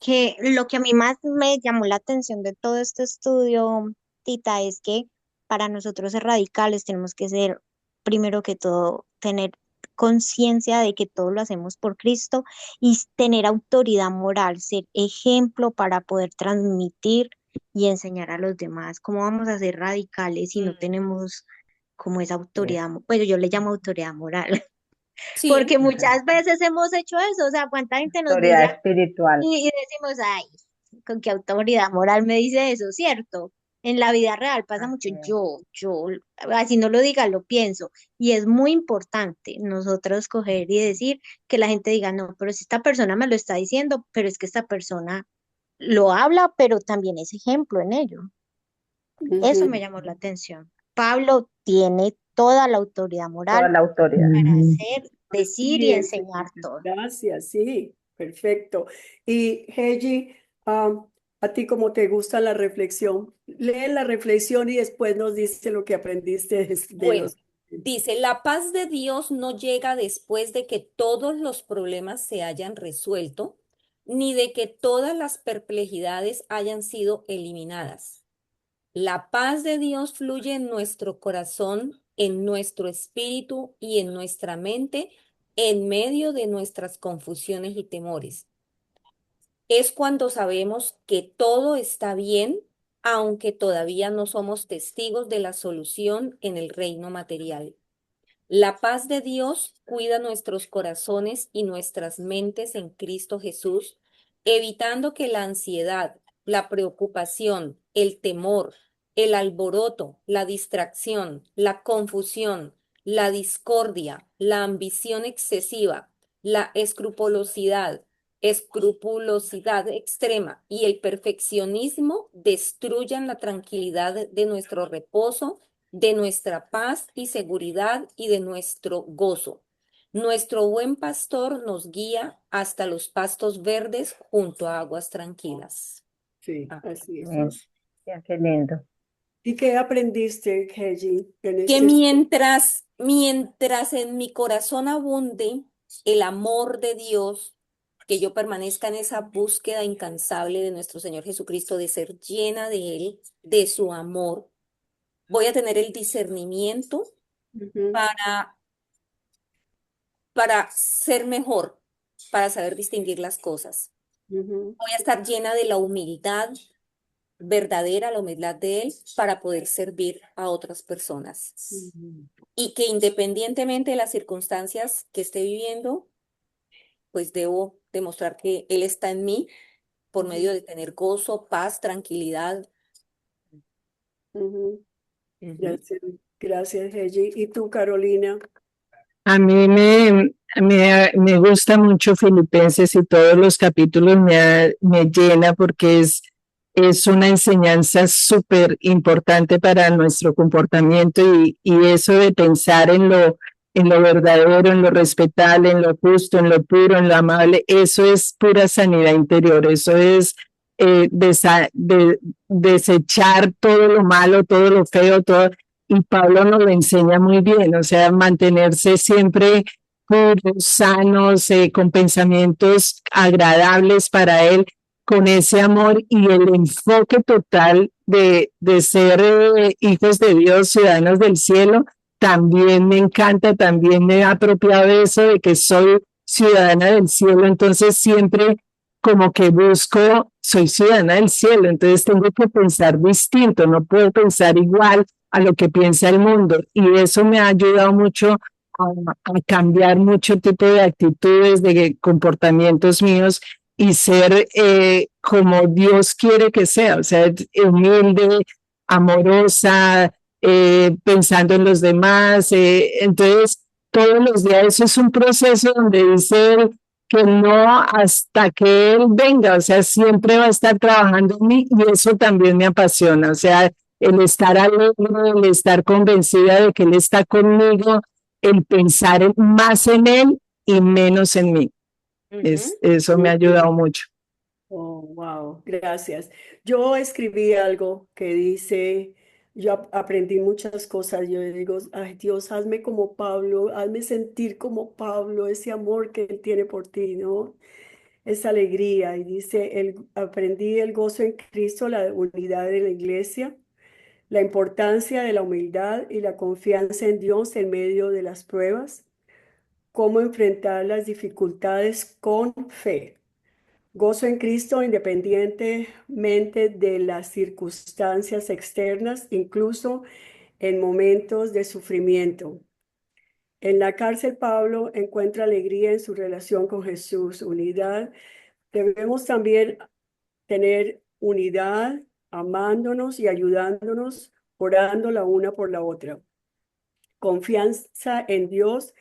Speaker 5: Que lo que a mí más me llamó la atención de todo este estudio, Tita, es que para nosotros ser radicales tenemos que ser, primero que todo, tener conciencia de que todo lo hacemos por Cristo y tener autoridad moral, ser ejemplo para poder transmitir y enseñar a los demás. ¿Cómo vamos a ser radicales si no
Speaker 2: Mm,
Speaker 5: tenemos como esa
Speaker 4: Yes.
Speaker 5: autoridad? Pues yo le llamo autoridad moral,
Speaker 2: sí,
Speaker 5: porque muchas veces hemos hecho eso, o sea, cuánta gente nos
Speaker 4: Autoridad
Speaker 5: dice
Speaker 4: espiritual.
Speaker 5: y decimos, ay, ¿con qué autoridad moral me dice eso? ¿Cierto? En la vida real pasa mucho,
Speaker 4: Así es.
Speaker 5: así no lo diga, lo pienso. Y es muy importante nosotros coger y decir que la gente diga, no, pero si esta persona me lo está diciendo, pero es que esta persona lo habla, pero también es ejemplo en ello. Eso
Speaker 1: Ujú.
Speaker 5: me llamó la atención. Pablo tiene toda la autoridad
Speaker 4: Toda
Speaker 5: moral
Speaker 4: la autoridad.
Speaker 5: para
Speaker 3: Ujú.
Speaker 5: hacer, decir y
Speaker 1: Sí,
Speaker 5: enseñar todo.
Speaker 1: gracias, sí, perfecto. Y Heji, ¿a ti cómo te gusta la reflexión? Lee la reflexión y después nos dice lo que aprendiste de
Speaker 2: Bueno,
Speaker 1: los...
Speaker 2: dice, la paz de Dios no llega después de que todos los problemas se hayan resuelto, ni de que todas las perplejidades hayan sido eliminadas. La paz de Dios fluye en nuestro corazón, en nuestro espíritu y en nuestra mente, en medio de nuestras confusiones y temores. Es cuando sabemos que todo está bien, aunque todavía no somos testigos de la solución en el reino material. La paz de Dios cuida nuestros corazones y nuestras mentes en Cristo Jesús, evitando que la ansiedad, la preocupación, el temor, el alboroto, la distracción, la confusión, la discordia, la ambición excesiva, la escrupulosidad extrema y el perfeccionismo destruyan la tranquilidad de nuestro reposo, de nuestra paz y seguridad y de nuestro gozo. Nuestro buen pastor nos guía hasta los pastos verdes junto a aguas tranquilas.
Speaker 1: Sí,
Speaker 2: Ah.
Speaker 1: así es.
Speaker 4: Amén. Ya, qué lindo.
Speaker 1: ¿Y qué aprendiste, Heji, en
Speaker 2: Que
Speaker 1: este...
Speaker 2: mientras en mi corazón abunde el amor de Dios, que yo permanezca en esa búsqueda incansable de nuestro Señor Jesucristo, de ser llena de Él, de su amor, voy a tener el discernimiento
Speaker 1: Ujú,
Speaker 2: para, para ser mejor, para saber distinguir las cosas.
Speaker 1: ujú,
Speaker 2: Voy a estar llena de la humildad verdadera, la humildad de Él, para poder servir a otras personas.
Speaker 1: ujú,
Speaker 2: Y que independientemente de las circunstancias que esté viviendo, pues debo demostrar que Él está en mí por
Speaker 1: ujú,
Speaker 2: medio de tener gozo, paz, tranquilidad.
Speaker 1: ujú.
Speaker 2: Ujú.
Speaker 1: Gracias, gracias, Heji. ¿Y tú, Carolina?
Speaker 3: A mí me gusta mucho Filipenses y todos los capítulos me llena porque es una enseñanza súper importante para nuestro comportamiento y eso de pensar en lo verdadero, en lo respetable, en lo justo, en lo puro, en lo amable, eso es pura sanidad interior, eso es desechar todo lo malo, todo lo feo, todo, y Pablo nos lo enseña muy bien, o sea, mantenerse siempre puros, sanos, con pensamientos agradables para él, con ese amor y el enfoque total de ser hijos de Dios, ciudadanos del cielo. También me encanta, también me ha apropiado de eso, de que soy ciudadana del cielo, entonces siempre como que busco, soy ciudadana del cielo, entonces tengo que pensar distinto, no puedo pensar igual a lo que piensa el mundo. Y eso me ha ayudado mucho a cambiar mucho tipo de actitudes, de comportamientos míos y ser como Dios quiere que sea, o sea, humilde, amorosa, pensando en los demás. Entonces, todos los días eso es un proceso donde dice él que no hasta que Él venga, o sea, siempre va a estar trabajando en mí y eso también me apasiona, o sea, el estar alegre, el estar convencida de que Él está conmigo, el pensar más en Él y menos en mí.
Speaker 2: Ujú.
Speaker 3: Eso me ha ayudado mucho.
Speaker 1: Oh, wow, gracias. Yo escribí algo que dice, yo aprendí muchas cosas, yo digo, ay Dios, hazme como Pablo, hazme sentir como Pablo, ese amor que él tiene por ti, ¿no? Esa alegría. Y dice, aprendí el gozo en Cristo, la unidad de la iglesia, la importancia de la humildad y la confianza en Dios en medio de las pruebas, cómo enfrentar las dificultades con fe. Gozo en Cristo independientemente de las circunstancias externas, incluso en momentos de sufrimiento. En la cárcel, Pablo encuentra alegría en su relación con Jesús, unidad. Debemos también tener unidad, amándonos y ayudándonos, orando la una por la otra. Confianza en Dios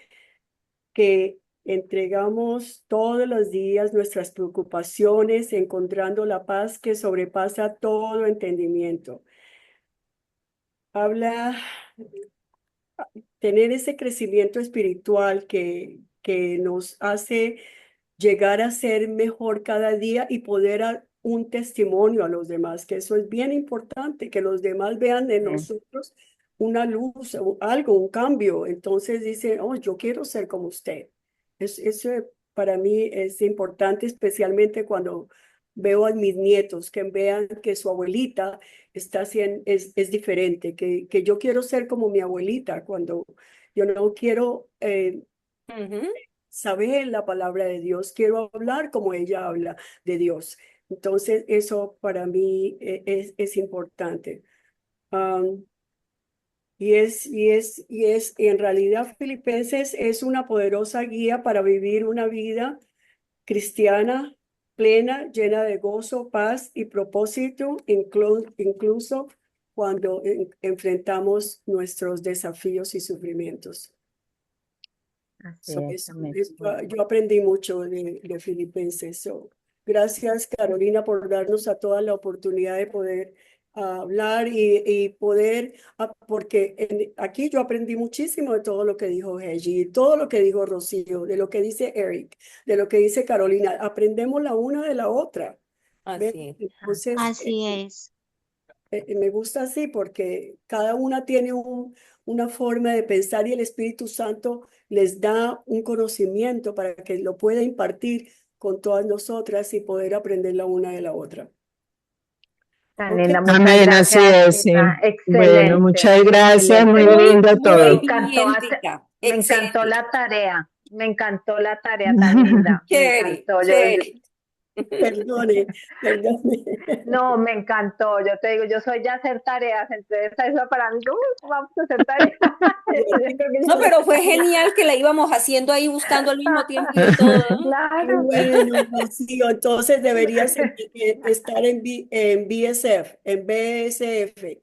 Speaker 1: que entregamos todos los días nuestras preocupaciones, encontrando la paz que sobrepasa todo entendimiento. habla tener ese crecimiento espiritual que nos hace llegar a ser mejor cada día y poder dar un testimonio a los demás, que eso es bien importante, que los demás vean en
Speaker 4: Sí.
Speaker 1: nosotros una luz, algo, un cambio. Entonces dicen, oh, yo quiero ser como usted. Eso para mí es importante, especialmente cuando veo a mis nietos, que vean que su abuelita está haciendo, es diferente, que yo quiero ser como mi abuelita, cuando yo no quiero
Speaker 2: Ujú.
Speaker 1: saber la palabra de Dios, quiero hablar como ella habla de Dios. Entonces, eso para mí es importante. Am, y en realidad Filipenses es una poderosa guía para vivir una vida cristiana plena, llena de gozo, paz y propósito, incluso cuando enfrentamos nuestros desafíos y sufrimientos.
Speaker 4: Así
Speaker 1: So,
Speaker 4: es, amén. Muy bien.
Speaker 1: yo aprendí mucho de Filipenses. So, gracias, Carolina, por darnos a toda la oportunidad de poder hablar y poder, porque aquí yo aprendí muchísimo de todo lo que dijo Heji, todo lo que dijo Rocío, de lo que dice Eric, de lo que dice Carolina. Aprendemos la una de la otra. ¿Ven?
Speaker 2: Así es.
Speaker 1: Entonces,
Speaker 5: Así es.
Speaker 1: me gusta así porque cada una tiene una forma de pensar y el Espíritu Santo les da un conocimiento para que lo pueda impartir con todas nosotras y poder aprender la una de la otra.
Speaker 4: Tan
Speaker 1: Ok,
Speaker 4: linda, muchas
Speaker 3: Amén, así
Speaker 4: gracias,
Speaker 3: es, sí.
Speaker 4: Tita.
Speaker 3: Bueno,
Speaker 4: Excelente,
Speaker 3: muchas gracias, muy
Speaker 4: excelente.
Speaker 2: Muy,
Speaker 3: lindo
Speaker 4: Me
Speaker 3: todo.
Speaker 2: muy
Speaker 4: encantó
Speaker 2: bien, Tica.
Speaker 4: me encantó
Speaker 2: Excelente.
Speaker 4: la tarea, me encantó la tarea tan linda, me
Speaker 2: Chévere,
Speaker 4: encantó.
Speaker 2: chévere.
Speaker 1: perdone, perdone.
Speaker 4: No, me encantó. Yo te digo, yo soy ya hacer tareas, entonces eso para mí, vamos a hacer tareas. Yo creo que
Speaker 2: No,
Speaker 4: ya la
Speaker 2: pero fue
Speaker 4: tengo.
Speaker 2: genial que la íbamos haciendo ahí buscando al mismo tiempo y todo, ¿no?
Speaker 1: Qué
Speaker 4: Claro.
Speaker 1: bueno, Rocío. Entonces deberías estar en BSF, en BSF,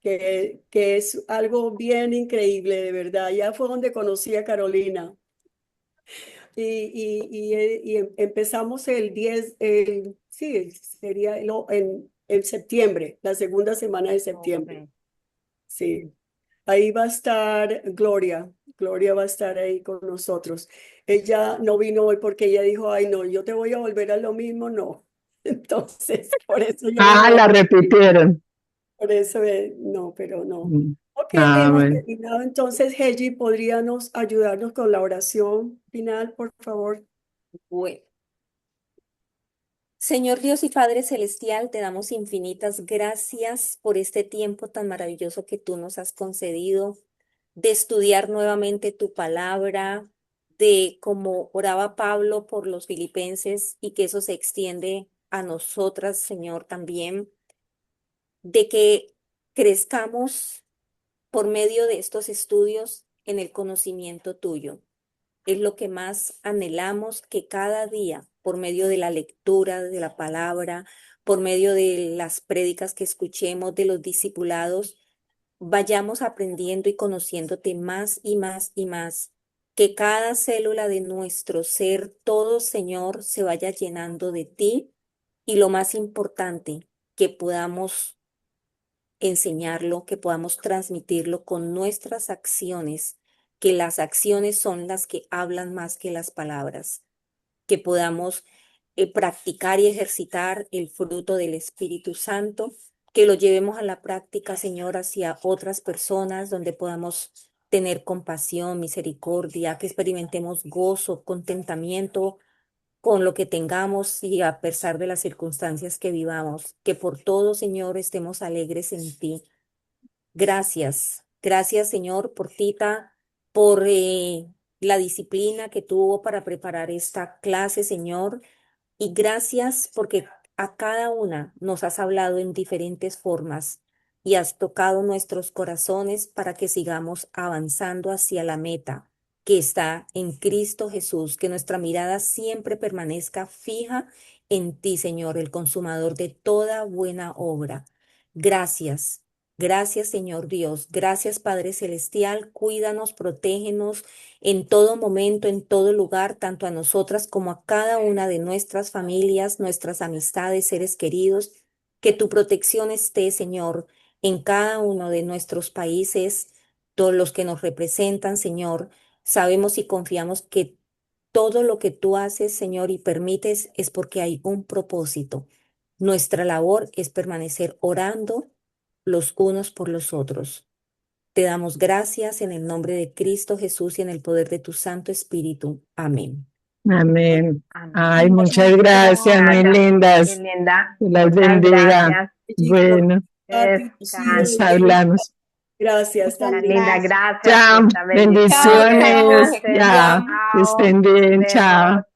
Speaker 1: que es algo bien increíble, de verdad. Ya fue donde conocí a Carolina. Empezamos el 10 sí, sería en septiembre, la segunda semana de septiembre.
Speaker 4: Ok.
Speaker 1: Sí, ahí va a estar Gloria. Gloria va a estar ahí con nosotros. Ella no vino hoy porque ella dijo, ay, no, yo te voy a volver a lo mismo, no. Entonces, por eso yo no
Speaker 3: Ah,
Speaker 1: puedo,
Speaker 3: la repitieron.
Speaker 1: por eso no, pero no.
Speaker 3: Mm.
Speaker 1: Ok,
Speaker 3: Ah,
Speaker 1: hemos
Speaker 3: bueno.
Speaker 1: terminado. Entonces, Heji, ¿podríamos ayudarnos con la oración final, por favor?
Speaker 2: Bueno. Señor Dios y Padre Celestial, te damos infinitas gracias por este tiempo tan maravilloso que tú nos has concedido de estudiar nuevamente tu palabra, de como oraba Pablo por los filipenses y que eso se extiende a nosotras, Señor, también, de que crezcamos por medio de estos estudios en el conocimiento tuyo. Es lo que más anhelamos, que cada día, por medio de la lectura de la palabra, por medio de las prédicas que escuchemos, de los discipulados, vayamos aprendiendo y conociéndote más y más y más. Que cada célula de nuestro ser, todo Señor, se vaya llenando de ti y lo más importante, que podamos enseñarlo, que podamos transmitirlo con nuestras acciones, que las acciones son las que hablan más que las palabras, que podamos practicar y ejercitar el fruto del Espíritu Santo, que lo llevemos a la práctica, Señor, hacia otras personas, donde podamos tener compasión, misericordia, que experimentemos gozo, contentamiento con lo que tengamos y a pesar de las circunstancias que vivamos, que por todo, Señor, estemos alegres en ti. Gracias, gracias Señor por Tita, por la disciplina que tuvo para preparar esta clase, Señor, y gracias porque a cada una nos has hablado en diferentes formas y has tocado nuestros corazones para que sigamos avanzando hacia la meta que está en Cristo Jesús, que nuestra mirada siempre permanezca fija en ti, Señor, el consumador de toda buena obra. Gracias. Gracias, Señor Dios. Gracias, Padre Celestial. Cuídanos, protégenos en todo momento, en todo lugar, tanto a nosotras como a cada una de nuestras familias, nuestras amistades, seres queridos. Que tu protección esté, Señor, en cada uno de nuestros países, todos los que nos representan, Señor. Sabemos y confiamos que todo lo que tú haces, Señor, y permites es porque hay un propósito. Nuestra labor es permanecer orando los unos por los otros. Te damos gracias en el nombre de Cristo Jesús y en el poder de tu Santo Espíritu. Amén.
Speaker 3: Amén.
Speaker 4: Amén.
Speaker 3: Ay,
Speaker 1: Muchas
Speaker 3: muchas gracias, muy
Speaker 4: Gracias,
Speaker 3: lindas.
Speaker 4: Linda.
Speaker 3: Que las
Speaker 4: Muchas
Speaker 3: bendiga.
Speaker 4: gracias.
Speaker 1: chicos.
Speaker 3: Bueno,
Speaker 1: Katy, Rocío,
Speaker 3: nos
Speaker 4: Descansa.
Speaker 3: hablamos.
Speaker 1: gracias
Speaker 5: Muchas
Speaker 1: también.
Speaker 4: Linda,
Speaker 5: gracias.
Speaker 4: gracias.
Speaker 3: Chao,
Speaker 4: Muchas
Speaker 2: Chao, chao,
Speaker 3: bendiciones.
Speaker 4: bendiciones.
Speaker 2: te
Speaker 3: Ya,
Speaker 2: amo.
Speaker 3: que
Speaker 4: Chao.
Speaker 3: estén bien,
Speaker 4: Nos
Speaker 3: chao.
Speaker 4: vemos.